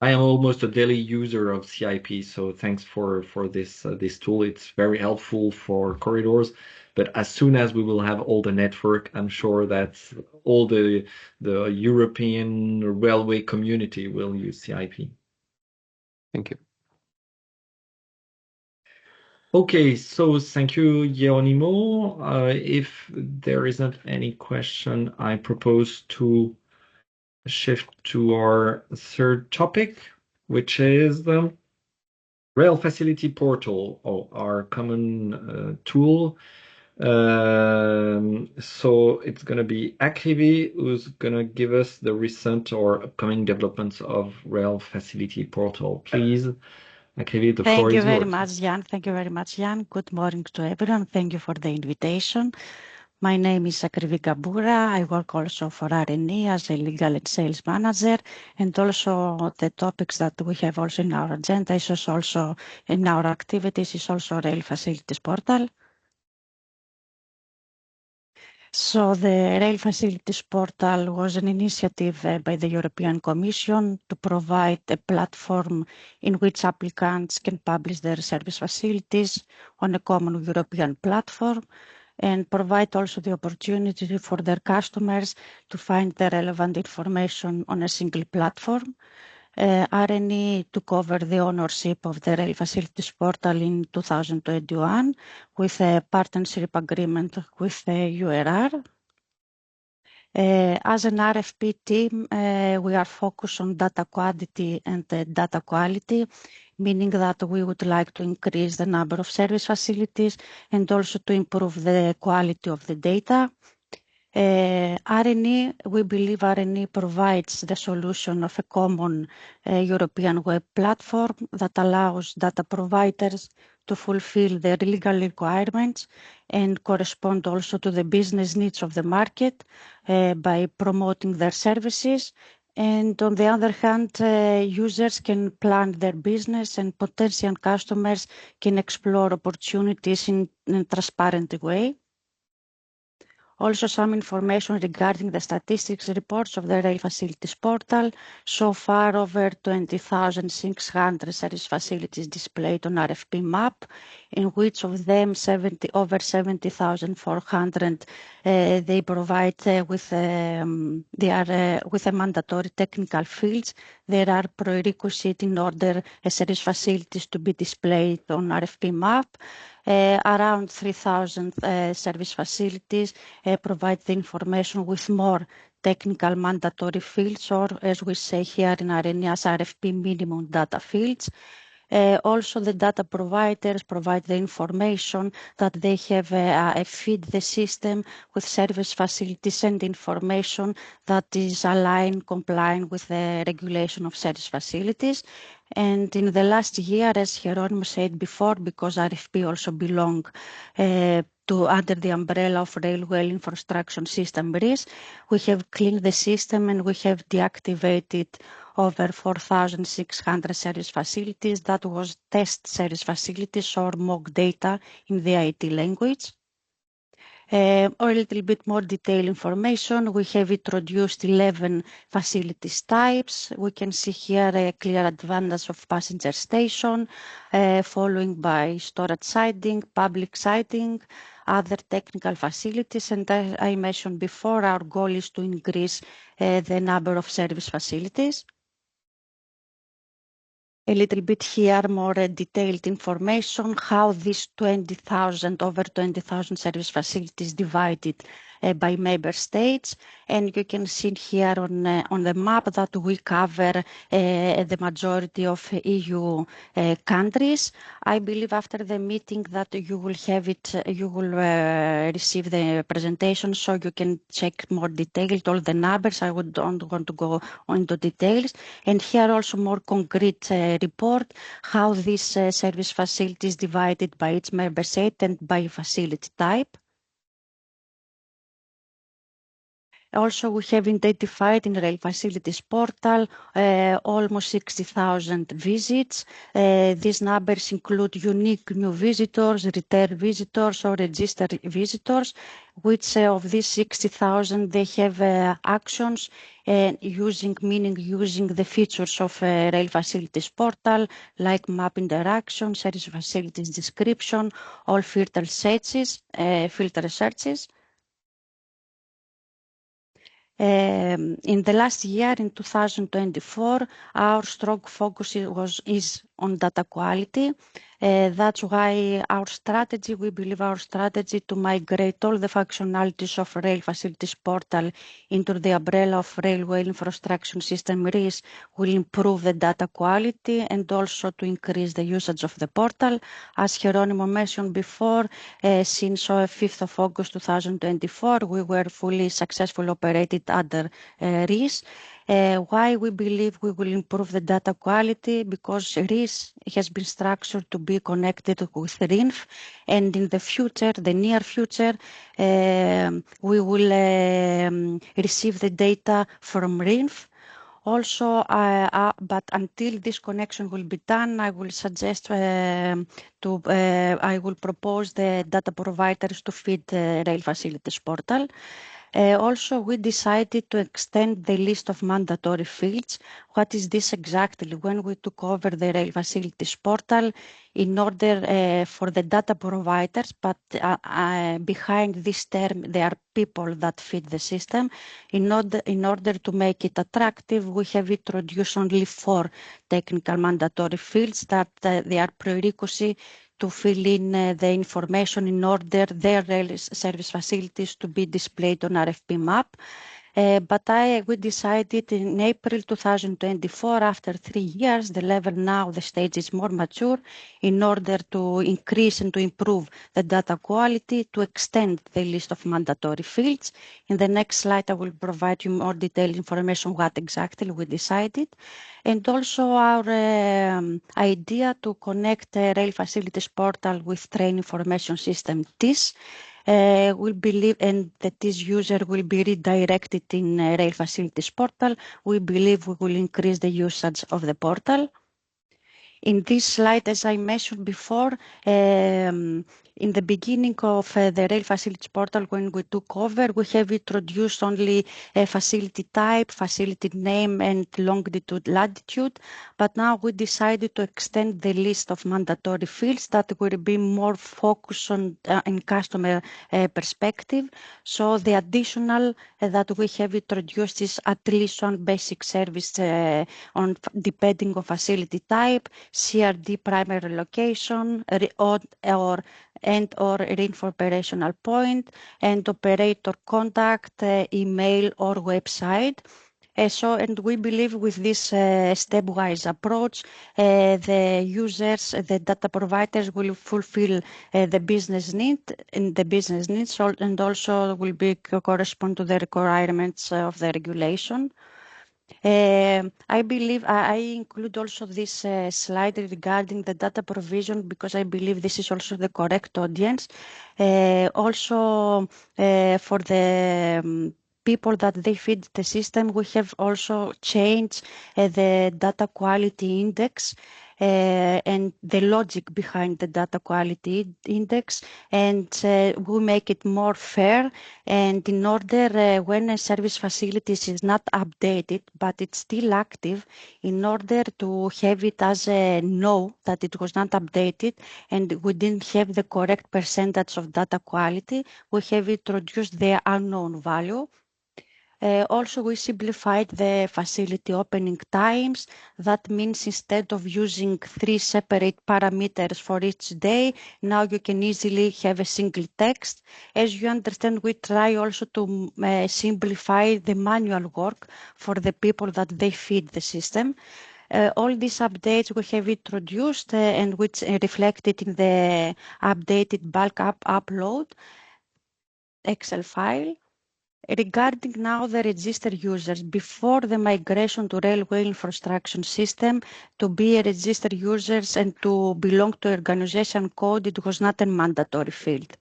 I am almost a daily user of CIP, so thanks for this tool. It's very helpful for corridors. But as soon as we will have all the network, I'm sure that all the European railway community will use CIP. Thank you. Okay, so thank you, Jerónimo. If there isn't any question, I propose to shift to our third topic, which is the Rail Facility Portal, or our common tool So it's going to be Akrivi who's going to give us the recent or upcoming developments of Rail Facility Portal. Please, Akrivi, the floor is yours. Thank you very much, Yann. Thank you very much, Yann. Good morning to everyone. Thank you for the invitation. My name is Akrivi Gkampoura. I work also for RNE as a legal and sales manager, and also the topics that we have also in our agenda is also in our activities is also Rail Facilities Portal. So the Rail Facilities Portal was an initiative by the European Commission to provide a platform in which applicants can publish their service facilities on a common European platform and provide also the opportunity for their customers to find the relevant information on a single platform. RNE took over the ownership of the Rail Facilities Portal in 2021 with a partnership agreement with the URR. As an RFP team, we are focused on data quantity and data quality, meaning that we would like to increase the number of service facilities and also to improve the quality of the data. RNE, we believe RNE provides the solution of a common European web platform that allows data providers to fulfill their legal requirements and correspond also to the business needs of the market by promoting their services. And on the other hand, users can plan their business and potential customers can explore opportunities in a transparent way. Also, some information regarding the statistics reports of the Rail Facilities Portal. So far, over 20,600 service facilities displayed on RFP map, in which of them over 70,400 they provide with a mandatory technical fields. There are prerequisites in order a service facilities to be displayed on RFP map. Around 3,000 service facilities provide the information with more technical mandatory fields, or as we say here in RNE as RFP minimum data fields. Also, the data providers provide the information that they have feed the system with service facilities and information that is aligned, compliant with the regulation of service facilities. And in the last year, as Jerónimo said before, because RFP also belong to under the umbrella of Railway Infrastructure System RIS, we have cleaned the system and we have deactivated over 4,600 service facilities. That was test service facilities or mock data in the IT language. Or a little bit more detailed information. We have introduced 11 facilities types. We can see here a clear advantage of passenger station, following by storage siding, public siding, other technical facilities. And as I mentioned before, our goal is to increase the number of service facilities. A little bit here, more detailed information, how these over 20,000 service facilities divided by member states. And you can see here on the map that we cover the majority of EU countries. I believe after the meeting that you will have it, you will receive the presentation so you can check more detailed all the numbers. I don't want to go into details. And here also more concrete report how these service facilities divided by each member state and by facility type. Also, we have identified in the Rail Facilities Portal almost 60,000 visits. These numbers include unique new visitors, return visitors, or registered visitors, which of these 60,000, they have actions using the features of Rail Facilities Portal, like map interaction, service facilities description, all filter searches. In the last year, in 2024, our strong focus is on data quality. That's why we believe our strategy to migrate all the functionalities of Rail Facilities Portal into the umbrella of Railway Infrastructure System RIS will improve the data quality and also to increase the usage of the portal. As Jerónimo mentioned before, since 5th of August 2024, we were fully successful operated under RIS. Why we believe we will improve the data quality? Because RIS has been structured to be connected with RINF, and in the future, the near future, we will receive the data from RINF. Also, but until this connection will be done, I will suggest I will propose the data providers to feed the Rail Facilities Portal. Also, we decided to extend the list of mandatory fields. What is this exactly? When we took over the Rail Facilities Portal, in order for the data providers, but behind this term, there are people that feed the system. In order to make it attractive, we have introduced only 4 technical mandatory fields that they are prerequisite to fill in the information in order their rail service facilities to be displayed on RFP map. But we decided in April 2024, after 3 years, the level now, the stage is more mature, in order to increase and to improve the data quality, to extend the list of mandatory fields. In the next slide, I will provide you more detailed information what exactly we decided. And also our idea to connect the Rail Facilities Portal with Train Information System TIS. We believe, and that this user will be redirected in Rail Facilities Portal. We believe we will increase the usage of the portal. In this slide, as I mentioned before, in the beginning of the Rail Facilities Portal, when we took over, we have introduced only a facility type, facility name, and longitude, latitude. But now we decided to extend the list of mandatory fields that will be more focused on in customer perspective. So the additional that we have introduced is at least one basic service on depending on facility type, CRD primary location, or RINF operational point, and operator contact, email or website. And we believe with this stepwise approach, the users, the data providers will fulfill the business needs, and also will correspond to the requirements of the regulation. I believe I include also this slide regarding the data provision because I believe this is also the correct audience. Also, for the people that they feed the system, we have also changed the data quality index and the logic behind the data quality index, and we make it more fair. And in order when a service facility is not updated but it's still active, in order to have it as a no that it was not updated and we didn't have the correct percentage of data quality, we have introduced the unknown value. Also, we simplified the facility opening times. That means instead of using 3 separate parameters for each day, now you can easily have a single text. As you understand, we try also to simplify the manual work for the people that they feed the system. All these updates we have introduced and which reflected in the updated bulk upload Excel file. Regarding now the registered users, before the migration to Railway Infrastructure System, to be a registered users and to belong to organization code, it was not a mandatory field.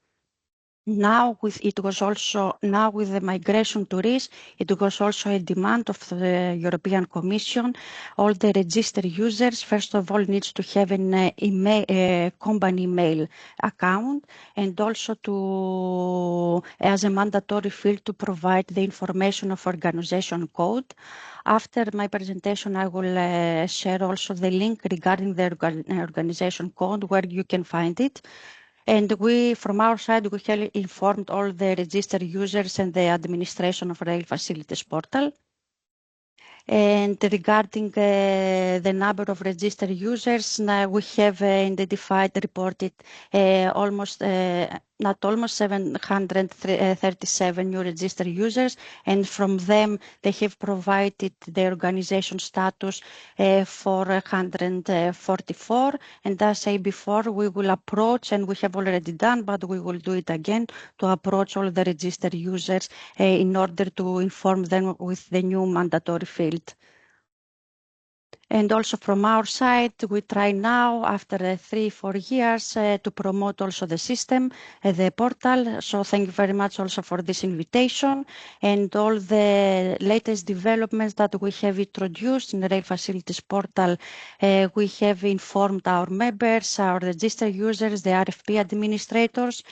Now with the migration to RIS, it was also a demand of the European Commission. All the registered users, first of all, needs to have an company email account, and also to, as a mandatory field, to provide the information of organization code. After my presentation, I will share also the link regarding the organization code where you can find it. And we, from our side, we have informed all the registered users and the administration of Rail Facilities Portal. And regarding the number of registered users, now we have reported almost 737 new registered users, and from them they have provided the organization status 444. And as I said before, we will approach, and we have already done, but we will do it again, to approach all the registered users in order to inform them with the new mandatory field. And also from our side, we try now, after 3-4 years, to promote also the system, the portal. So thank you very much also for this invitation, and all the latest developments that we have introduced in the Rail Facilities portal. We have informed our members, our registered users, the RFP administrators.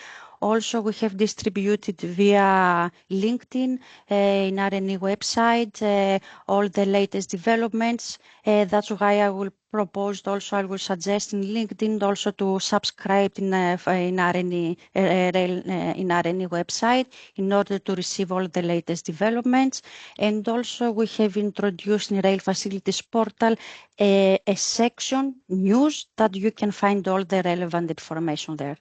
Also, we have distributed via LinkedIn in RNE website all the latest developments. That's why I will propose also, I will suggest in LinkedIn also to subscribe in RNE website in order to receive all the latest developments. And also we have introduced in Rail Facilities portal a section news that you can find all the relevant information there.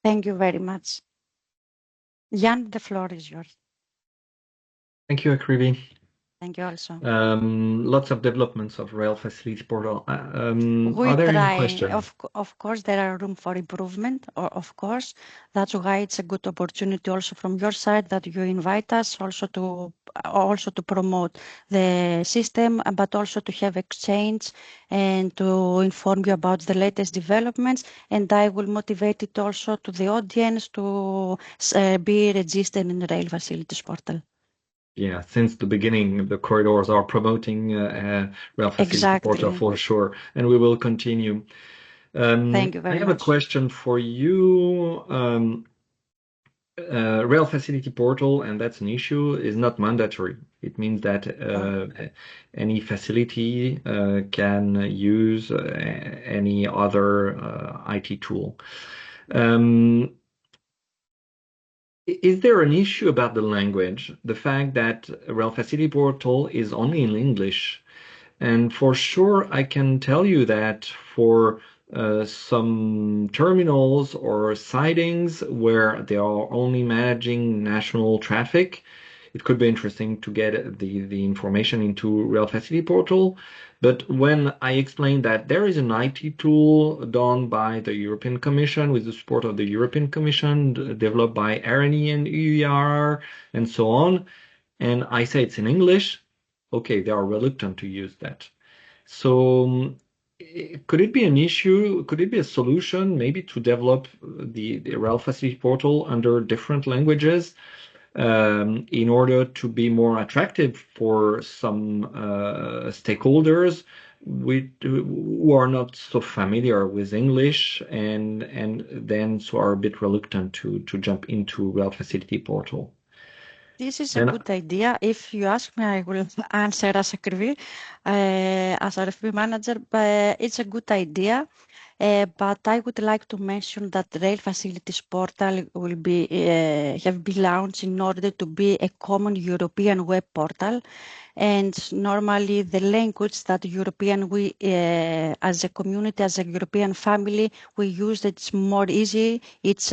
Thank you very much. Yann, the floor is yours. Thank you, Akrivi. Thank you also. Lots of developments of Rail Facilities portal. Are there any questions? Of course, there are room for improvement, of course. That's why it's a good opportunity also from your side that you invite us also to promote the system, but also to have exchange and to inform you about the latest developments. And I will motivate it also to the audience to be registered in the Rail Facilities portal. Yeah, since the beginning, the corridors are promoting Rail Facilities portal for sure, and we will continue. Thank you very much. I have a question for you. Rail Facility portal, and that's an issue, is not mandatory. It means that any facility can use any other IT tool. Is there an issue about the language? The fact that Rail Facility portal is only in English, and for sure I can tell you that for some terminals or sidings where they are only managing national traffic, it could be interesting to get the information into Rail Facility portal. But when I explained that there is an IT tool done by the European Commission with the support of the European Commission, developed by RNE and EUR and so on, and I say it's in English, okay, they are reluctant to use that. So could it be an issue? Could it be a solution maybe to develop the Rail Facility portal under different languages in order to be more attractive for some stakeholders who are not so familiar with English and then so are a bit reluctant to jump into Rail Facility portal? This is a good idea. If you ask me, I will answer as Akrivi, as RFP manager, but it's a good idea. But I would like to mention that the Rail Facilities portal will be have been launched in order to be a common European web portal. And normally the language that we as a community, as a European family, we use, it's more easy, it's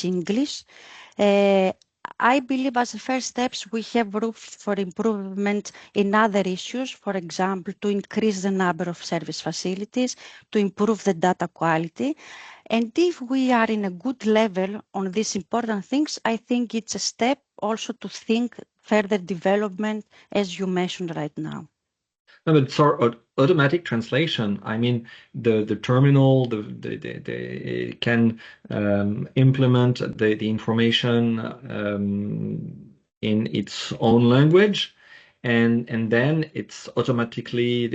English. I believe as a first steps, we have room for improvement in other issues, for example, to increase the number of service facilities, to improve the data quality. And if we are in a good level on these important things, I think it's a step also to think further development, as you mentioned right now. No, but it's automatic translation. I mean, the terminal they can implement the information in its own language, and then it's automatically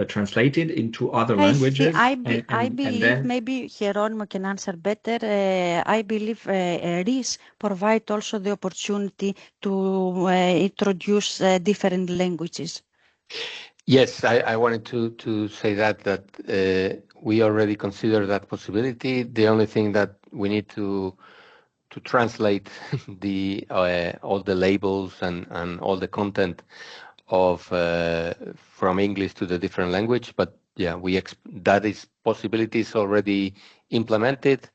translated into other languages. I believe maybe Jerónimo can answer better. I believe RIS provide also the opportunity to introduce different languages. Yes, I wanted to say that we already consider that possibility. The only thing that we need to to translate the all the labels and all the content of from English to the different language. But yeah, that is possibilities already implemented.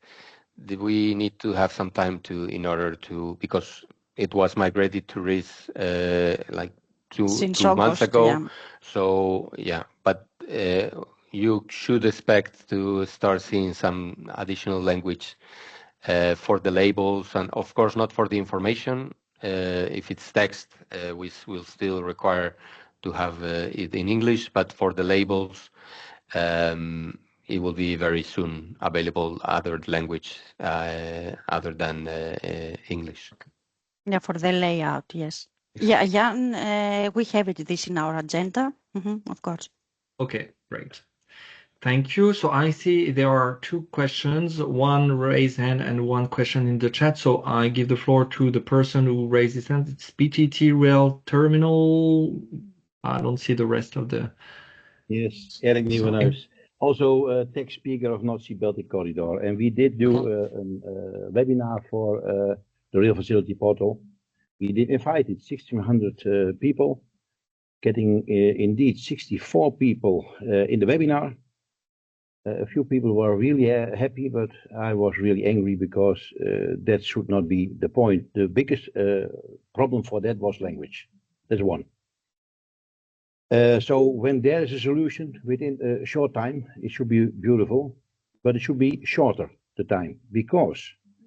We need to have some time in order to, because it was migrated to RIS like two months ago. Yeah. So yeah, but you should expect to start seeing some additional language for the labels, and of course not for the information. If it's text, we will still require to have it in English, but for the labels, it will be very soon available other language other than English. Yeah, for the layout, yes. Yeah, Yann, we have this in our agenda, of course. Okay, great. Thank you. So I see there are two questions, one raised hand and one question in the chat. So I give the floor to the person who raised his hand. It's PTT Rail Terminal. I don't see the rest of the... Yes, RNE also tech speaker of North Sea Baltic Corridor. And we did do a webinar for the Rail Facility Portal. We did invite 1,600 people, getting indeed 64 people in the webinar. A few people were really happy, but I was really angry because that should not be the point. The biggest problem for that was language. That's one. So when there is a solution within a short time, it should be beautiful, but it should be shorter, the time, because,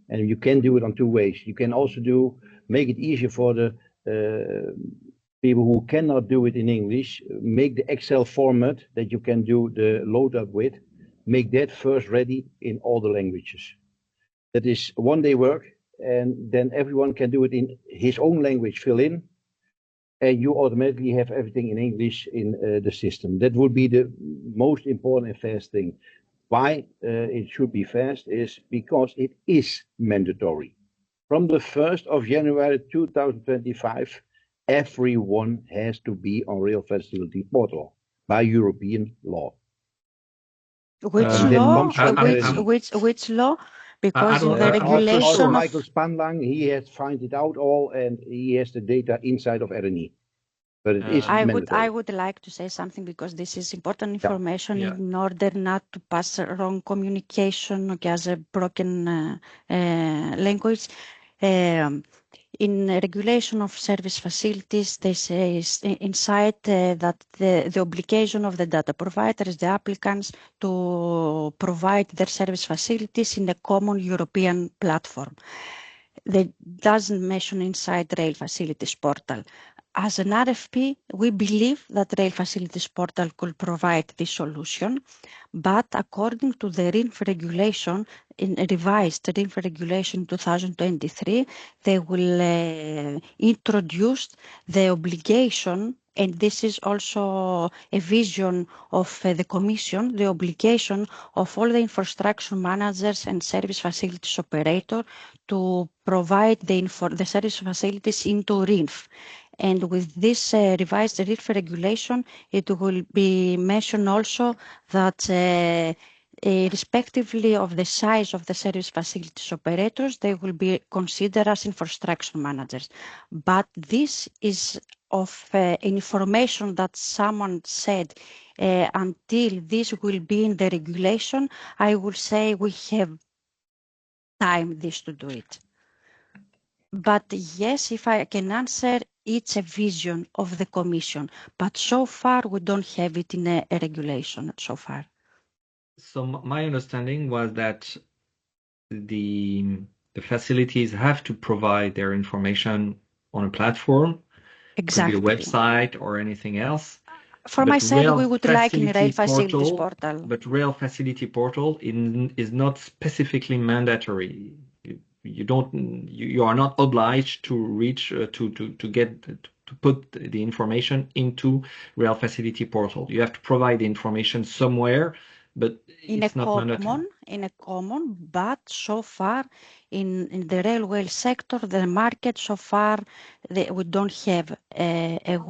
and you can do it on two ways. You can also make it easier for the people who cannot do it in English, make the Excel format that you can do the load up with, make that first ready in all the languages. That is one day work, and then everyone can do it in his own language, fill in, and you automatically have everything in English in the system. That would be the most important and fast thing. Why it should be fast is because it is mandatory. From the 1st of January 2025, everyone has to be on Rail Facility Portal by European law. Which law? Which law? Because in the regulation also Michael Spanlang, he has found it out all, and he has the data inside of RNE. But it is I would like to say something, because this is important information in order not to pass wrong communication as a broken language. In regulation of service facilities, they say inside that the obligation of the data providers, the applicants, to provide their service facilities in a common European platform. They doesn't mention inside Rail Facilities Portal. As an RFP, we believe that Rail Facilities Portal could provide this solution, but according to the RINF regulation, in a revised RINF regulation 2023, they will introduce the obligation, and this is also a vision of the Commission, the obligation of all the infrastructure managers and service facilities operator to provide the service facilities into RINF. And with this revised RINF regulation, it will be mentioned also that respectively of the size of the service facilities operators, they will be considered as infrastructure managers. But this is of information that someone said until this will be in the regulation, I will say we have time to do it. But yes, if I can answer, it's a vision of the Commission, but so far we don't have it in a regulation so far. So my understanding was that the facilities have to provide their information on a platform, exactly, could be a website or anything else. For myself, we would like in Rail Facilities Portal. But Rail Facility Portal is not specifically mandatory. You are not obliged to reach to put the information into Rail Facility Portal. You have to provide the information somewhere, but it's not mandatory. In a common, but so far in the railway sector, the market so far, we don't have a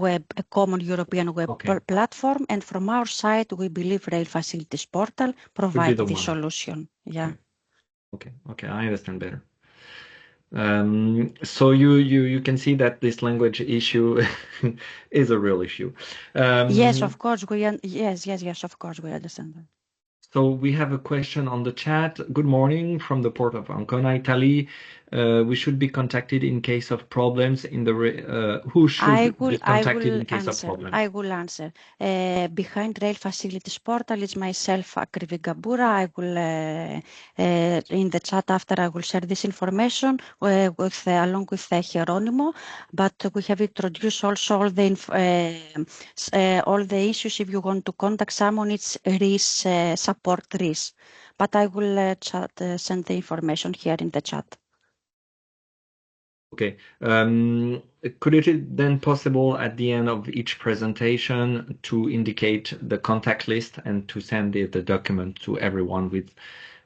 common European web platform, and from our side, we believe Rail Facilities Portal provides the solution. Yeah. Okay, I understand better. So you can see that this language issue is a real issue. Yes, of course. Yes, of course, we understand that. So we have a question on the chat. Good morning from the port of Ancona, Italy. We should be contacted in case of problems in the who should be contacted in case of problems? I will answer. Behind Rail Facilities Portal is myself, Akrivi Gkampoura. I will in the chat after I will share this information along with Jerónimo. But we have introduced also all the issues. If you want to contact someone, it's RIS support RIS. But I will send the information here in the chat. Okay. Could it then possible at the end of each presentation to indicate the contact list and to send the document to everyone with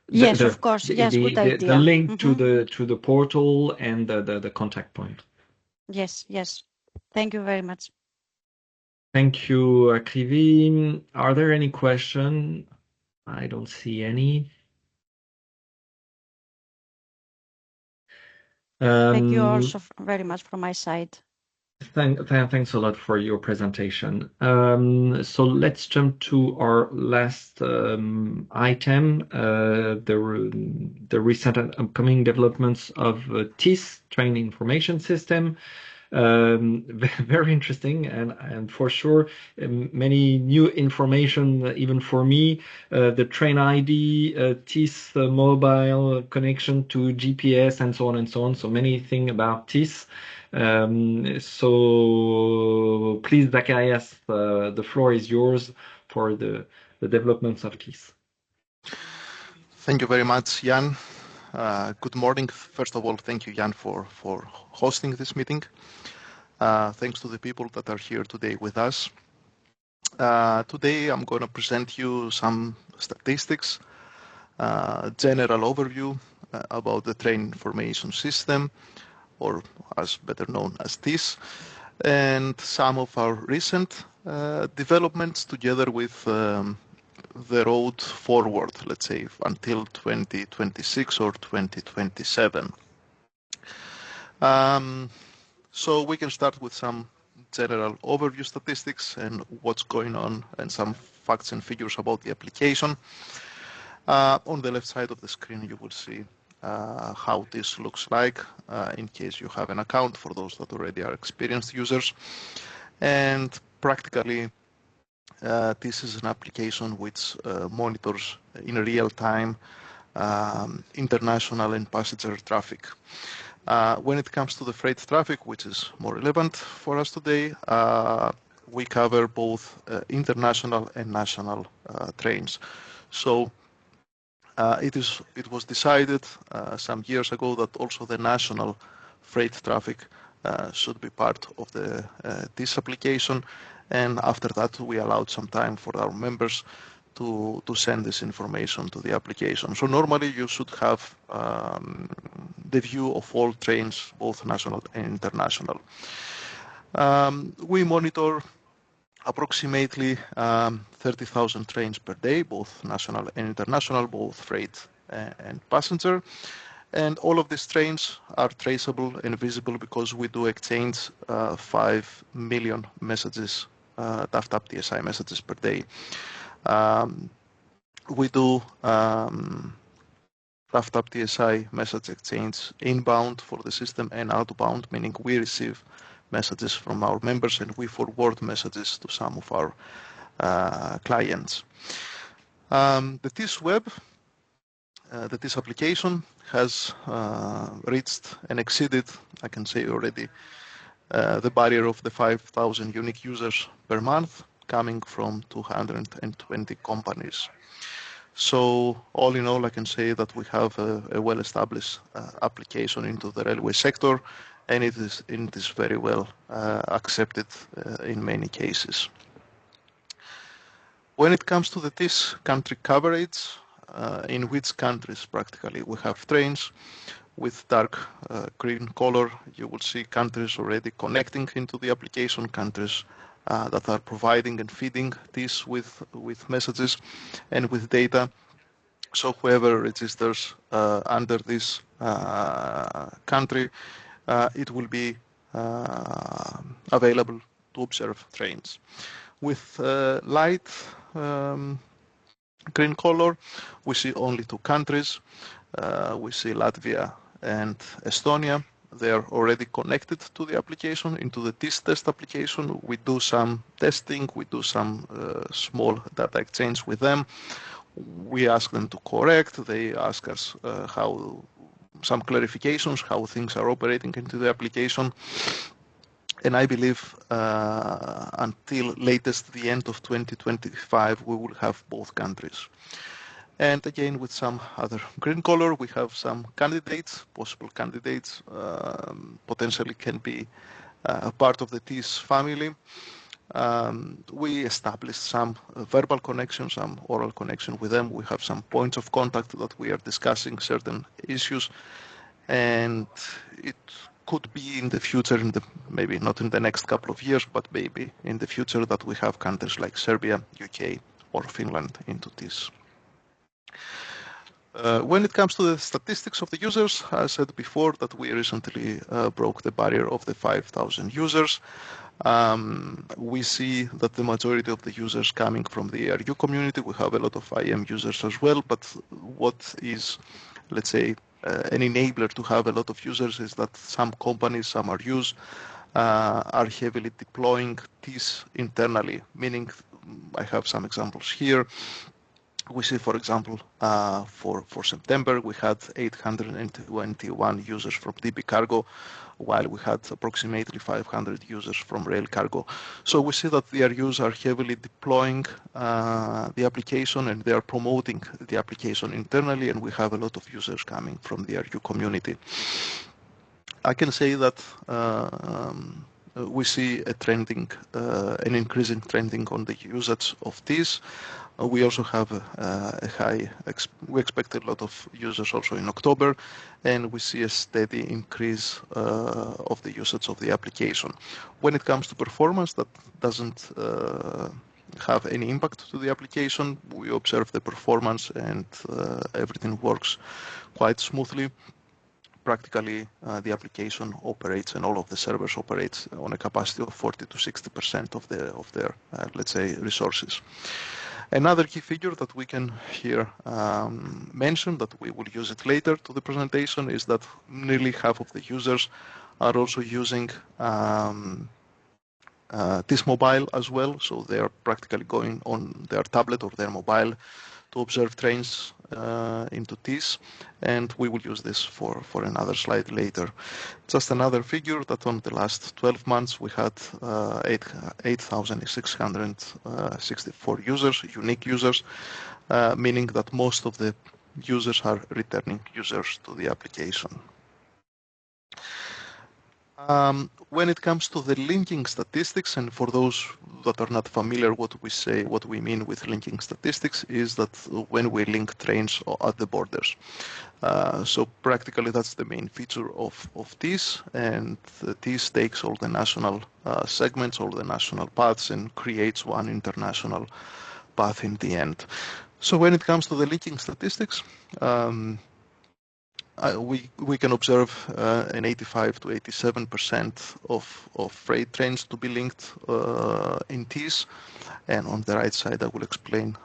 yes, of course. Yes, good idea. The link to the portal and the contact point. Yes. Thank you very much. Thank you, Akrivi. Are there any questions? I don't see any. Thank you also very much from my side. Thanks a lot for your presentation. So let's jump to our last item, the recent and upcoming developments of TIS, Train Information System. Very interesting and for sure many new information even for me. The train ID, TIS mobile connection to GPS and so on and so on. So many things about TIS. So please, Zacharias, the floor is yours for the developments of TIS. Thank you very much, Yann. Good morning. First of all, thank you, Yann, for hosting this meeting. Thanks to the people that are here today with us. Today, I'm going to present you some statistics, general overview about the train information system, or as better known as TIS, and some of our recent developments together with the road forward, let's say, until 2026 or 2027. So we can start with some general overview statistics and what's going on and some facts and figures about the application. On the left side of the screen, you will see how this looks like in case you have an account for those that already are experienced users. And practically, this is an application which monitors in real time international and passenger traffic. When it comes to the freight traffic, which is more relevant for us today, we cover both international and national trains. So it was decided some years ago that also the national freight traffic should be part of this application. And after that, we allowed some time for our members to send this information to the application. So normally you should have the view of all trains, both national and international. We monitor approximately 30,000 trains per day, both national and international, both freight and passenger. And all of these trains are traceable and visible because we do exchange 5 million messages, TAFTAP TSI messages per day. We do TAFTAP TSI message exchange inbound for the system and outbound, meaning we receive messages from our members and we forward messages to some of our clients. The TIS web, the TIS application has reached and exceeded, I can say already, the barrier of the 5,000 unique users per month, coming from 220 companies. So all in all, I can say that we have a well-established application into the railway sector, and it is very well accepted in many cases. When it comes to the TIS country coverage, in which countries practically we have trains with dark green color, you will see countries already connecting into the application, countries that are providing and feeding this with messages and with data. So whoever registers under this country, it will be available to observe trains. With light green color, we see only 2 countries. We see Latvia and Estonia. They are already connected to the application, into the TIS test application. We do some testing, we do some small data exchange with them. We ask them to correct, they ask us some clarifications, how things are operating into the application. And I believe until latest the end of 2025, we will have both countries. And again, with some other green color, we have some candidates, possible candidates, potentially can be a part of the TIS family. We established some verbal connection, some oral connection with them. We have some points of contact that we are discussing certain issues, and it could be in the future, maybe not in the next couple of years, but maybe in the future that we have countries like Serbia, UK, or Finland into TIS. When it comes to the statistics of the users, I said before that we recently broke the barrier of the 5,000 users. We see that the majority of the users coming from the ARU community. We have a lot of IM users as well, but what is, let's say, an enabler to have a lot of users is that some companies, some RUs, are heavily deploying TIS internally, meaning I have some examples here. We see, for example, for September, we had 821 users from DB Cargo, while we had approximately 500 users from Rail Cargo. So we see that the RUs are heavily deploying the application, and they are promoting the application internally, and we have a lot of users coming from the RU community. I can say that we see an increasing trending on the usage of TIS. We also have we expect a lot of users also in October, and we see a steady increase of the usage of the application. When it comes to performance, that doesn't have any impact to the application. We observe the performance, and everything works quite smoothly. Practically, the application operates, and all of the servers operates on a capacity of 40 to 60% of their let's say, resources. Another key figure that we can here mention, that we will use it later to the presentation, is that nearly half of the users are also using TIS mobile as well. So they are practically going on their tablet or their mobile to observe trains into TIS, and we will use this for another slide later. Just another figure that on the last 12 months we had 8,664 users, unique users, meaning that most of the users are returning users to the application. When it comes to the linking statistics, and for those that are not familiar, what we mean with linking statistics is that when we link trains at the borders. So practically that's the main feature of TIS, and TIS takes all the national segments, all the national paths, and creates one international path in the end. So when it comes to the linking statistics, we can observe an 85 to 87% of freight trains to be linked in TIS, and on the right side I will explain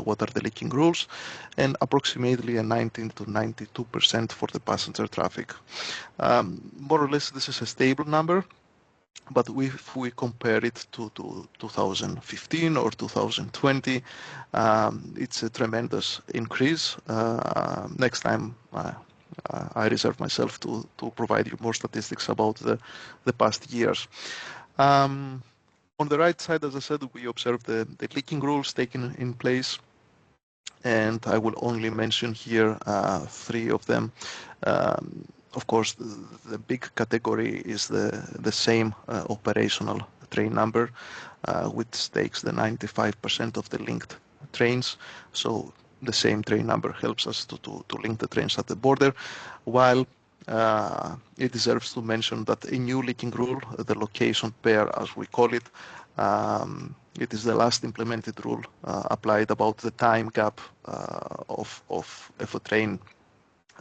what are the linking rules, and approximately a 19 to 92% for the passenger traffic. More or less this is a stable number, but if we compare it to 2015 or 2020, it's a tremendous increase. Next time I reserve myself to provide you more statistics about the past years. On the right side, as I said, we observe the leaking rules taken in place, and I will only mention here 3 of them. Of course, the big category is the same operational train number, which takes the 95% of the linked trains. So the same train number helps us to link the trains at the border, while it deserves to mention that a new linking rule, the location pair as we call it, it is the last implemented rule applied about the time gap of a train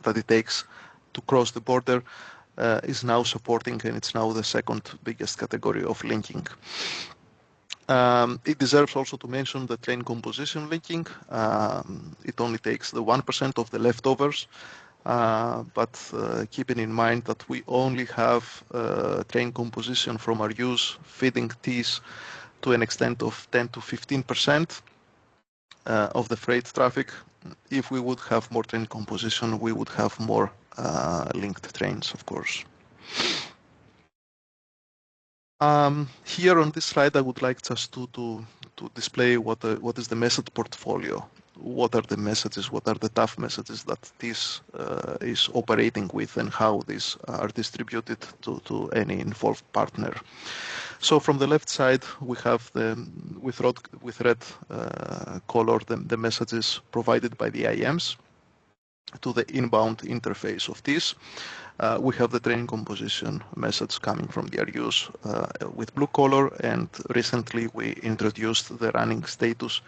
that it takes to cross the border is now supporting, and it's now the second biggest category of linking. It deserves also to mention the train composition linking. It only takes the 1% of the leftovers, but keeping in mind that we only have train composition from our use feeding these to an extent of 10 to 15% of the freight traffic. If we would have more train composition, we would have more linked trains, of course. Here on this slide, I would like just to display what is the message portfolio. What are the messages, what are the tough messages that this is operating with, and how these are distributed to any involved partner. So from the left side, we have with red color the messages provided by the IMs to the inbound interface of this. We have the train composition message coming from the RUs with blue color, and recently we introduced the running status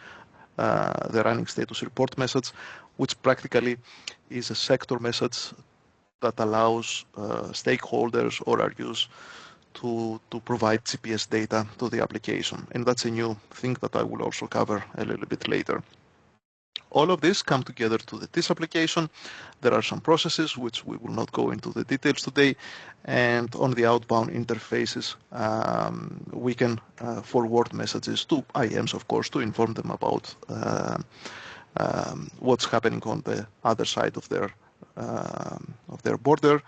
report message, which practically is a sector message that allows stakeholders or RUs to provide GPS data to the application. And that's a new thing that I will also cover a little bit later. All of this come together to the TIS application. There are some processes which we will not go into the details today, and on the outbound interfaces we can forward messages to IMs, of course, to inform them about what's happening on the other side of their border,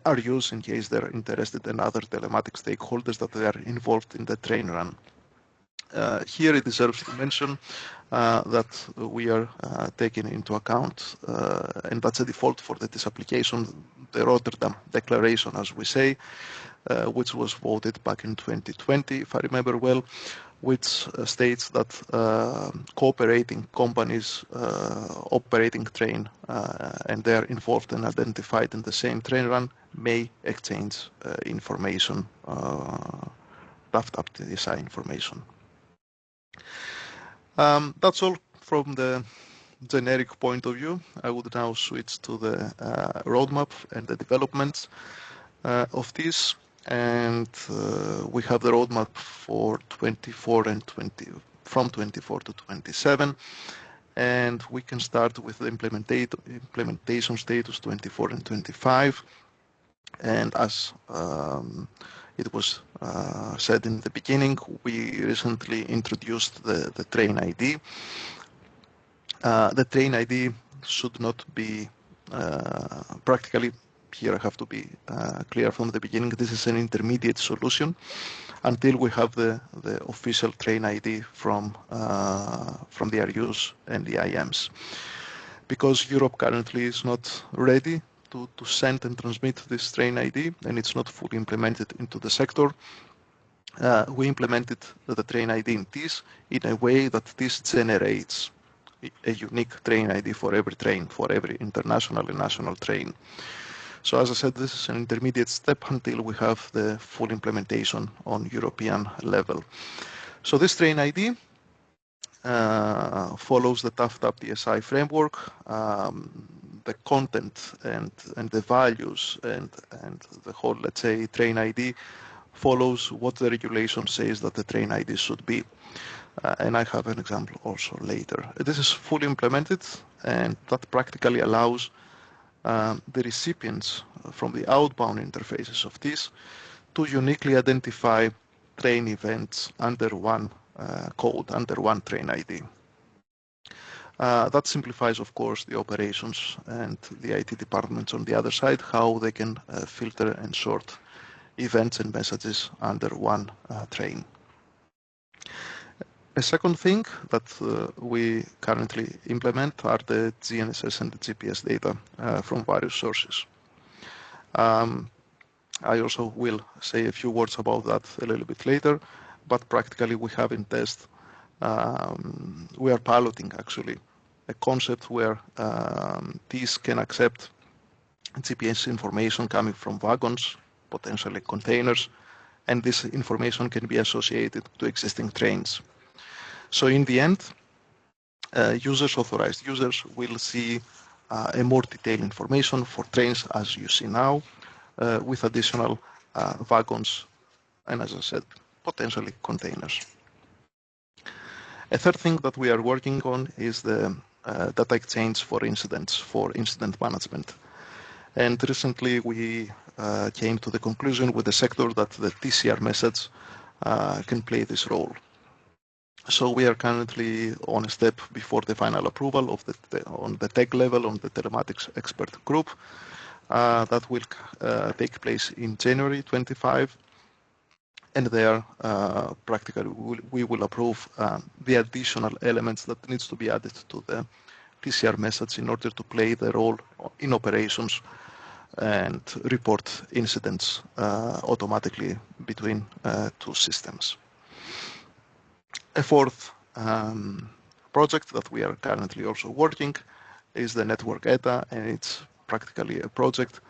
RUs in case they're interested, and other telematic stakeholders that they are involved in the train run. Here it deserves to mention that we are taking into account, and that's a default for this application, the Rotterdam Declaration, as we say, which was voted back in 2020, if I remember well, which states that cooperating companies operating train and they're involved and identified in the same train run may exchange information, draft up the TSI information. That's all from the generic point of view. I would now switch to the roadmap and the developments of this. And we have the roadmap for 24 and 20, from 24 to 27. And we can start with the implementation status 24 and 25. And as it was said in the beginning, we recently introduced the train ID. The train ID should not be practically, here I have to be clear from the beginning, this is an intermediate solution until we have the official train ID from the RUs and the IMs. Because Europe currently is not ready to send and transmit this train ID, and it's not fully implemented into the sector. We implemented the train ID in TIS in a way that this generates a unique train ID for every train, for every international and national train. So as I said, this is an intermediate step until we have the full implementation on European level. So this train ID follows the TAFTAP TSI framework. The content and the values and the whole, let's say, train ID follows what the regulation says that the train ID should be. And I have an example also later. This is fully implemented, and that practically allows the recipients from the outbound interfaces of this to uniquely identify train events under one code, under one train ID. That simplifies, of course, the operations and the IT departments on the other side, how they can filter and sort events and messages under one train. A second thing that we currently implement are the GNSS and the GPS data from various sources. I also will say a few words about that a little bit later, but practically we have in test, we are piloting actually a concept where these can accept GPS information coming from wagons, potentially containers, and this information can be associated to existing trains. So in the end, authorized users will see a more detailed information for trains, as you see now, with additional wagons, and as I said, potentially containers. A third thing that we are working on is the data exchange for incidents, for incident management. And recently we came to the conclusion with the sector that the TCR message can play this role. So we are currently on a step before the final approval of on the tech level, on the telematics expert group. That will take place in January 25. And there, practically, we will approve the additional elements that needs to be added to the TCR message in order to play the role in operations and report incidents automatically between two systems. A fourth project that we are currently also working is the network ETA, and it's practically a project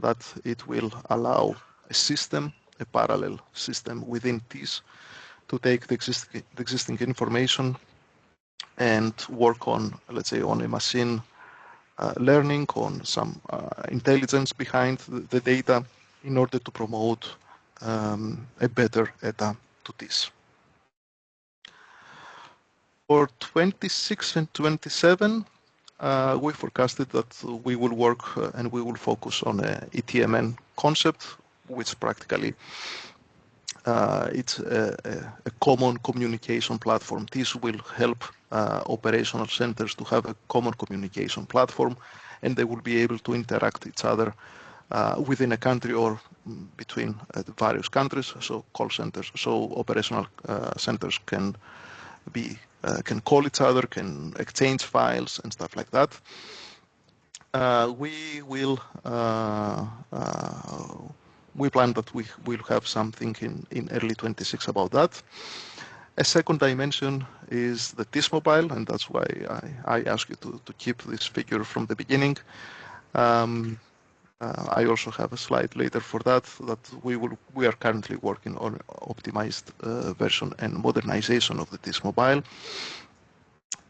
that it will allow a system, a parallel system within TIS, to take the existing information and work on, let's say, on a machine learning, on some intelligence behind the data in order to promote a better ETA to TIS. For 26 and 27, we forecasted that we will work and we will focus on a ETMN concept, which practically it's a common communication platform. This will help operational centers to have a common communication platform, and they will be able to interact each other within a country or between the various countries. So call centers, so operational centers can call each other, can exchange files and stuff like that. We plan that we will have something in early 26 about that. A second dimension is the TIS mobile, and that's why I ask you to keep this figure from the beginning. I also have a slide later for that we are currently working on optimized version and modernization of the TIS mobile.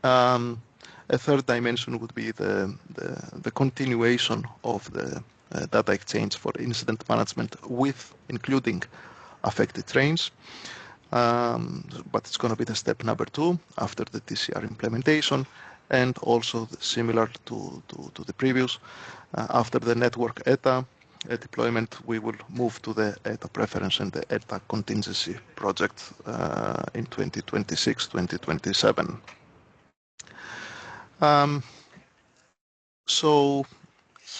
A third dimension would be the continuation of the data exchange for incident management with including affected trains. But it's going to be the step number 2 after the TCR implementation, and also similar to the previous. After the network ETA deployment, we will move to the ETA preference and the ETA contingency project in 2026-2027. So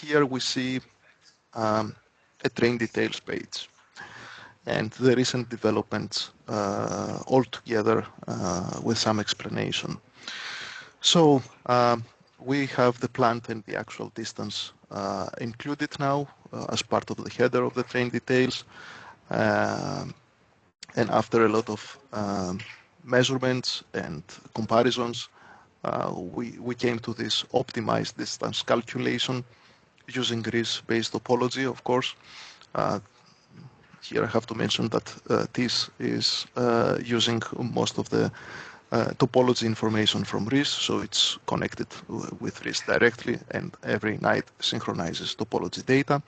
here we see a train details page and the recent developments all together with some explanation. So we have the plant and the actual distance included now as part of the header of the train details. And after a lot of measurements and comparisons, we came to this optimized distance calculation using RIS-based topology, of course. Here I have to mention that this is using most of the topology information from RIS, so it's connected with RIS directly, and every night synchronizes topology data.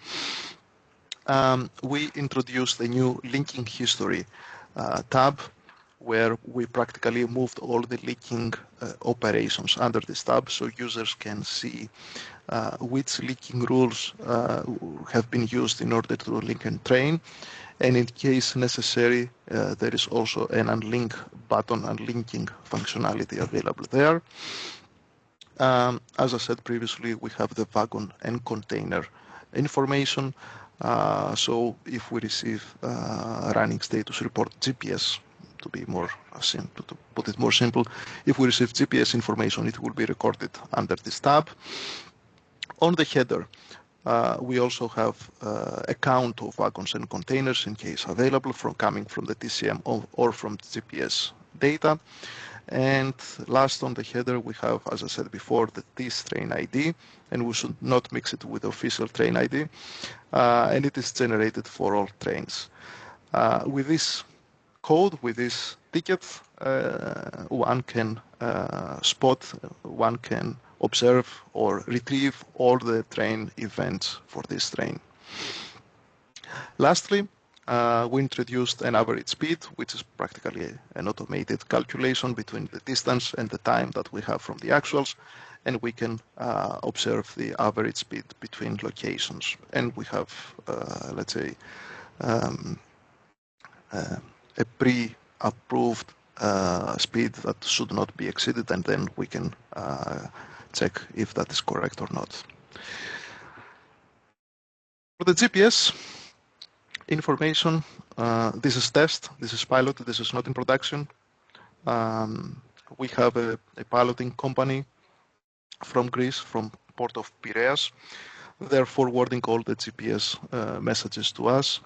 We introduced a new linking history tab, where we practically moved all the linking operations under this tab, so users can see which linking rules have been used in order to link and train. And in case necessary, there is also an unlink button, unlinking functionality available there. As I said previously, we have the wagon and container information. So if we receive running status report GPS, to be more simple, to put it more simple, if we receive GPS information, it will be recorded under this tab. On the header, we also have a count of wagons and containers in case available coming from the TCM or from GPS data. And last on the header, we have, as I said before, the TIS train ID, and we should not mix it with the official train ID. And it is generated for all trains. With this code, with this ticket, one can spot, one can observe or retrieve all the train events for this train. Lastly, we introduced an average speed, which is practically an automated calculation between the distance and the time that we have from the actuals, and we can observe the average speed between locations. And we have, let's say, a pre-approved speed that should not be exceeded, and then we can check if that is correct or not. For the GPS information, this is test, this is pilot, this is not in production. We have a piloting company from Greece, from Port of Piraeus. They're forwarding all the GPS messages to us,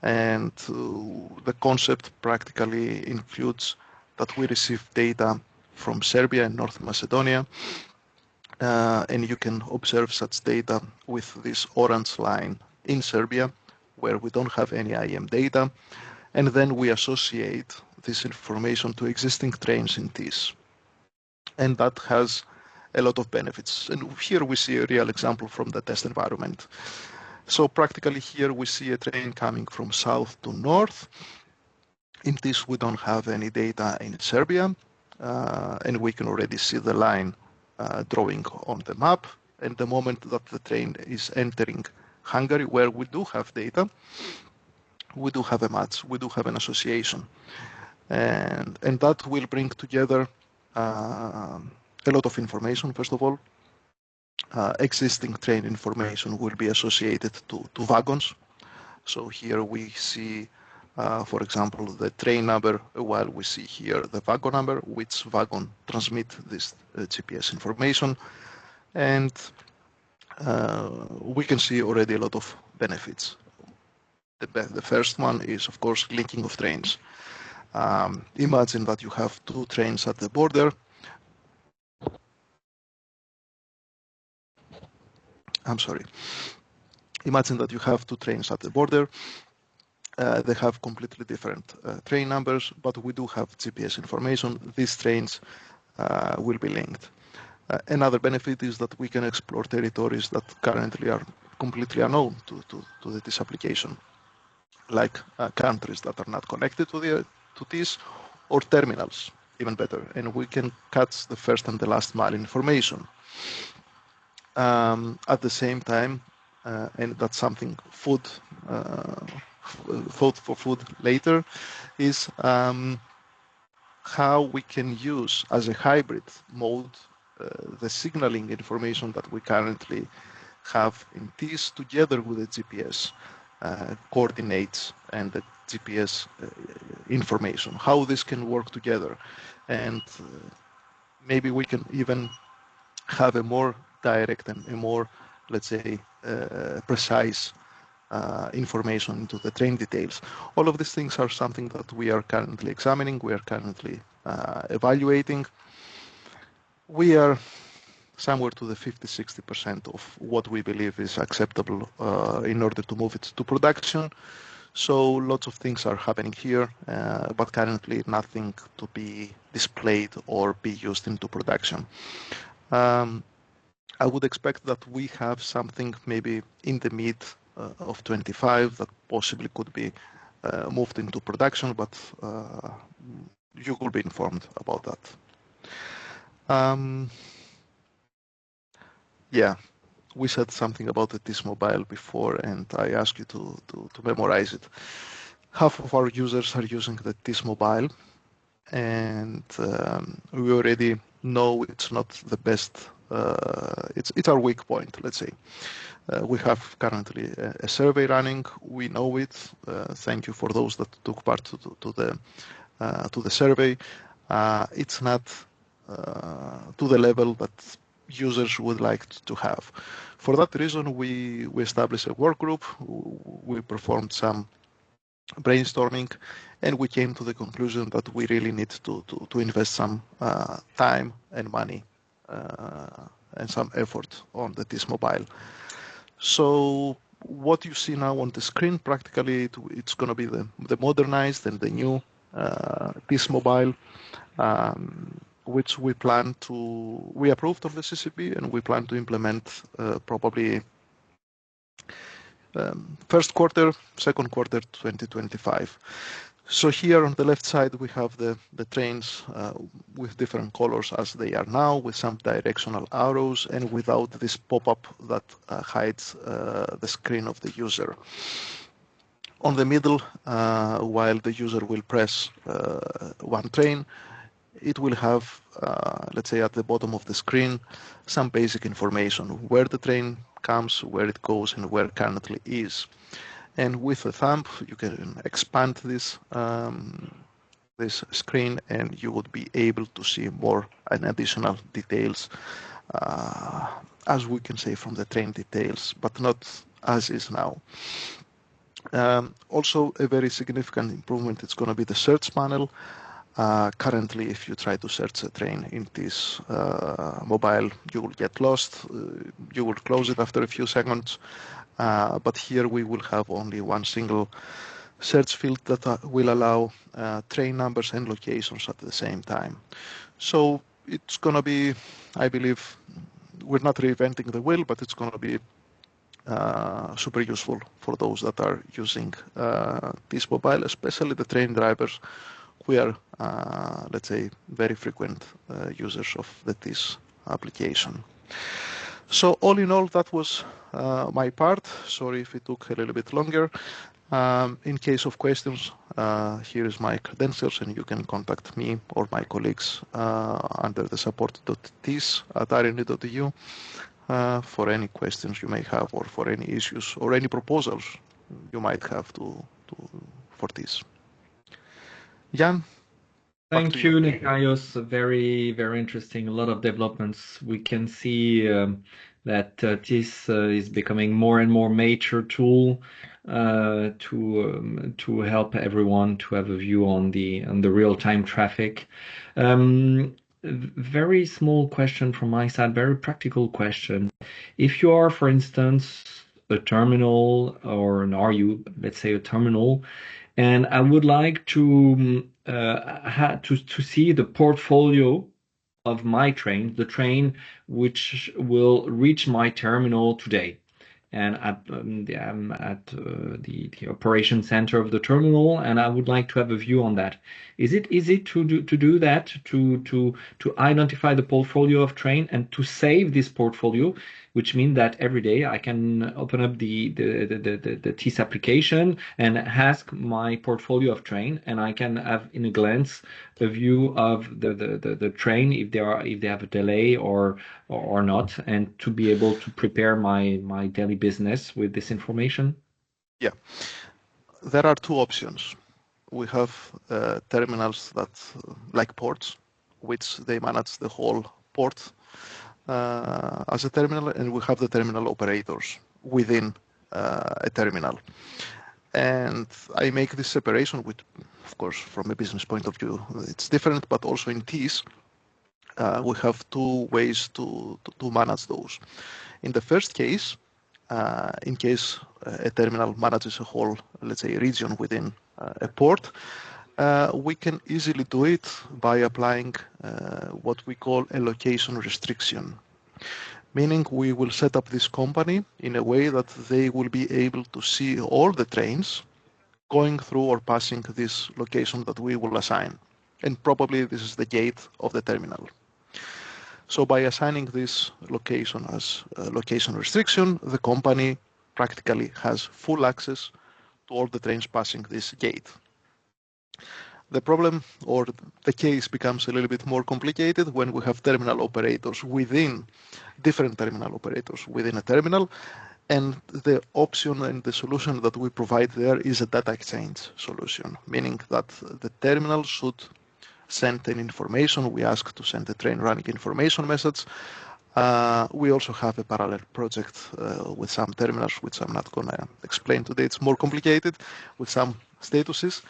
and the concept practically includes that we receive data from Serbia and North Macedonia, and you can observe such data with this orange line in Serbia, where we don't have any IM data, and then we associate this information to existing trains in TIS. And that has a lot of benefits. And here we see a real example from the test environment. So practically here we see a train coming from south to north. In TIS we don't have any data in Serbia, and we can already see the line drawing on the map. And the moment that the train is entering Hungary, where we do have data, we do have a match, we do have an association. And that will bring together a lot of information. First of all, existing train information will be associated to wagons. So here we see, for example, the train number, while we see here the wagon number, which wagon transmit this GPS information. And we can see already a lot of benefits. The first one is, of course, linking of trains. Imagine that you have two trains at the border. I'm sorry. Imagine that you have two trains at the border. They have completely different train numbers, but we do have GPS information. These trains will be linked. Another benefit is that we can explore territories that currently are completely unknown to this application, like countries that are not connected to this, or terminals, even better. And we can catch the first and the last mile information. At the same time, and that's something food for food later, is how we can use as a hybrid mode the signaling information that we currently have in TIS together with the GPS coordinates and the GPS information, how this can work together. And maybe we can even have a more direct and a more, let's say, precise information into the train details. All of these things are something that we are currently examining, we are currently evaluating. We are somewhere to the 50-60% of what we believe is acceptable in order to move it to production. So lots of things are happening here, but currently nothing to be displayed or be used into production. I would expect that we have something maybe in the mid of 25 that possibly could be moved into production, but you will be informed about that. Yeah, we said something about the TIS Mobile before, and I asked you to memorize it. Half of our users are using the TIS Mobile, and we already know it's not the best. It's our weak point, let's say. We have currently a survey running. We know it. Thank you for those that took part to the survey. It's not to the level that users would like to have. For that reason, we established a work group. We performed some brainstorming, and we came to the conclusion that we really need to invest some time and money and some effort on the TIS Mobile. So what you see now on the screen, practically it's going to be the modernized and the new TIS Mobile. which we approved on the CCP, and we plan to implement probably first quarter, second quarter 2025. So here on the left side, we have the trains with different colors as they are now, with some directional arrows and without this pop-up that hides the screen of the user. On the middle, while the user will press one train, it will have, let's say at the bottom of the screen, some basic information, where the train comes, where it goes, and where currently is. And with a thumb, you can expand this screen, and you would be able to see more and additional details, as we can say from the train details, but not as is now. Also, a very significant improvement, it's going to be the search panel. Currently, if you try to search a train in this mobile, you will get lost. You will close it after a few seconds. But here we will have only one single search field that will allow train numbers and locations at the same time. So it's going to be, I believe, we're not reinventing the wheel, but it's going to be super useful for those that are using this mobile, especially the train drivers. We are, let's say, very frequent users of the TIS application. So all in all, that was my part. Sorry if it took a little bit longer. In case of questions, here is my credentials, and you can contact me or my colleagues under the support.tis@rne.eu for any questions you may have, or for any issues or any proposals you might have for this. Yann? Thank you, Nektarios. Very, very interesting. A lot of developments. We can see that this is becoming more and more mature tool to help everyone to have a view on the real-time traffic. Very small question from my side. Very practical question. If you are, for instance, a terminal, or an RU, let's say a terminal, and I would like to see the portfolio of my train, the train which will reach my terminal today. And I'm at the operation center of the terminal, and I would like to have a view on that. Is it easy to do that, to identify the portfolio of train and to save this portfolio, which means that every day I can open up the TIS application and ask my portfolio of train, and I can have in a glance a view of the train, if they have a delay or not, and to be able to prepare my daily business with this information? Yeah, there are two options. We have terminals that, like ports, which they manage the whole port as a terminal, and we have the terminal operators within a terminal. And I make this separation, which, of course, from a business point of view, it's different, but also in TIS, we have two ways to manage those. In the first case, in case a terminal manages a whole, let's say, region within a port, we can easily do it by applying what we call a location restriction. Meaning we will set up this company in a way that they will be able to see all the trains going through or passing this location that we will assign. And probably this is the gate of the terminal. So by assigning this location as a location restriction, the company practically has full access to all the trains passing this gate. The problem, or the case, becomes a little bit more complicated when we have terminal operators within different terminal operators within a terminal, and the option and the solution that we provide there is a data exchange solution, meaning that the terminal should send an information. We ask to send a train running information message. We also have a parallel project with some terminals, which I'm not going to explain today. It's more complicated with some statuses.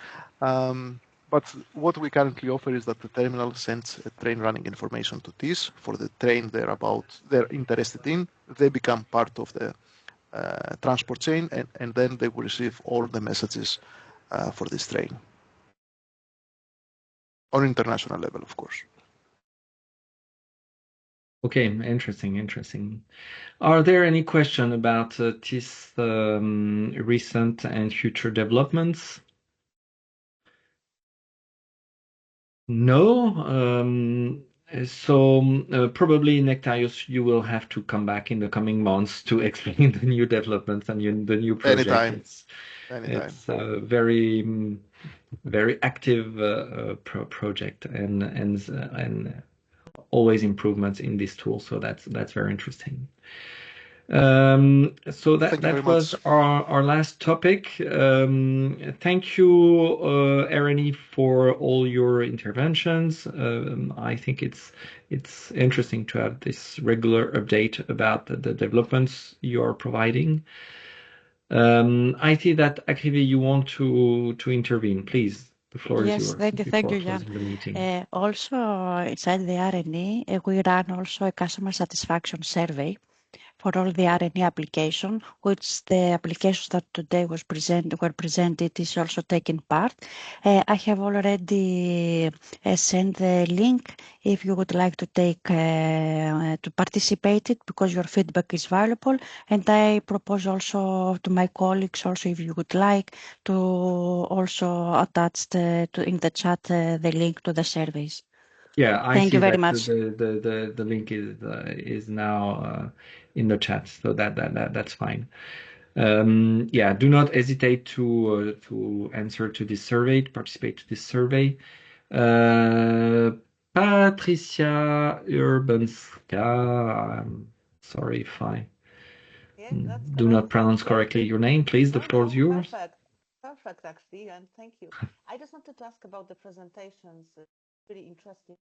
But what we currently offer is that the terminal sends a train running information to TIS for the train they're interested in. They become part of the transport chain, and then they will receive all the messages for this train. On international level, of course. Okay, interesting. Are there any questions about this recent and future developments? No. Probably Nektarios, you will have to come back in the coming months to explain the new developments and the new project. Anytime. It's a very active project and always improvements in this tool. So that's very interesting. So that was our last topic. Thank you, RNE, for all your interventions. I think it's interesting to have this regular update about the developments you are providing. I see that Akrivi, you want to intervene, please. The floor is yours. Thank you, Yann. Also, inside the RNE, we run also a customer satisfaction survey for all the RNE application, which the applications that today were presented is also taking part. I have already sent the link if you would like to to participate it, because your feedback is valuable. And I propose also to my colleagues, also if you would like to also attach in the chat the link to the surveys. Yeah, Thank you very much. The link is now in the chat, so that's fine. Yeah, do not hesitate to answer to this survey, to participate to this survey. Patricia Urbanska, I'm sorry if I do not pronounce correctly your name. Please, the floor is yours. Perfect, actually, and thank you. I just wanted to ask about the presentations. Really interesting,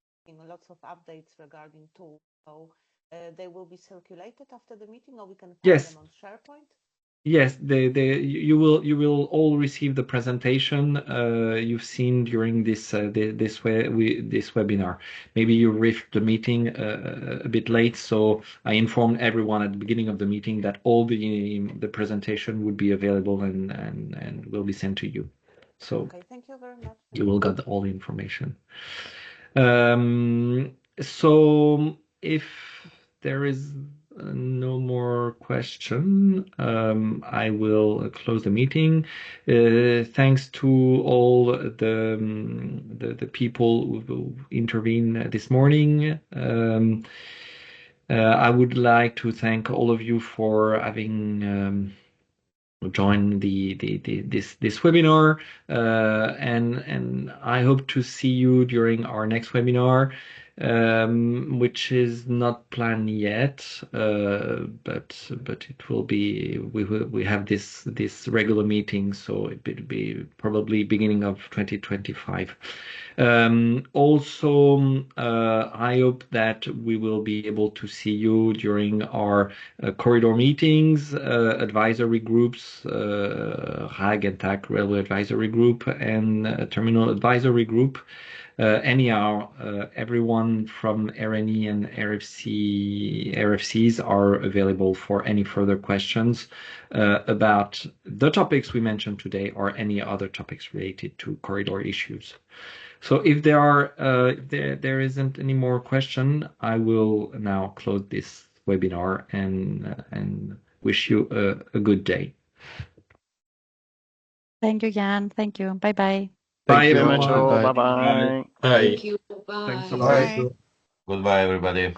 lots of updates regarding tools. So they will be circulated after the meeting, or we can find them on SharePoint? Yes, you will all receive the presentation you've seen during this webinar. Maybe you reached the meeting a bit late, so I informed everyone at the beginning of the meeting that all the presentation would be available and will be sent to you. So okay, thank you very much. You will get all the information. So if there is no more question, I will close the meeting. Thanks to all the people who intervened this morning. I would like to thank all of you for having join this webinar, and I hope to see you during our next webinar, which is not planned yet, but it will be. We have this regular meeting, so it will be probably beginning of 2025. Also, I hope that we will be able to see you during our corridor meetings, advisory groups, RAG and TAC Railway Advisory Group, and Terminal Advisory Group. Anyhow, everyone from RNE and RFCs are available for any further questions about the topics we mentioned today or any other topics related to corridor issues. So if there isn't any more question, I will now close this webinar and wish you a good day. Thank you, Yann. Thank you. Bye-bye. Bye, Thank you very much. everyone. Bye-bye. Thank Thank you. you. Bye. Thanks a Bye. lot. Goodbye, everybody.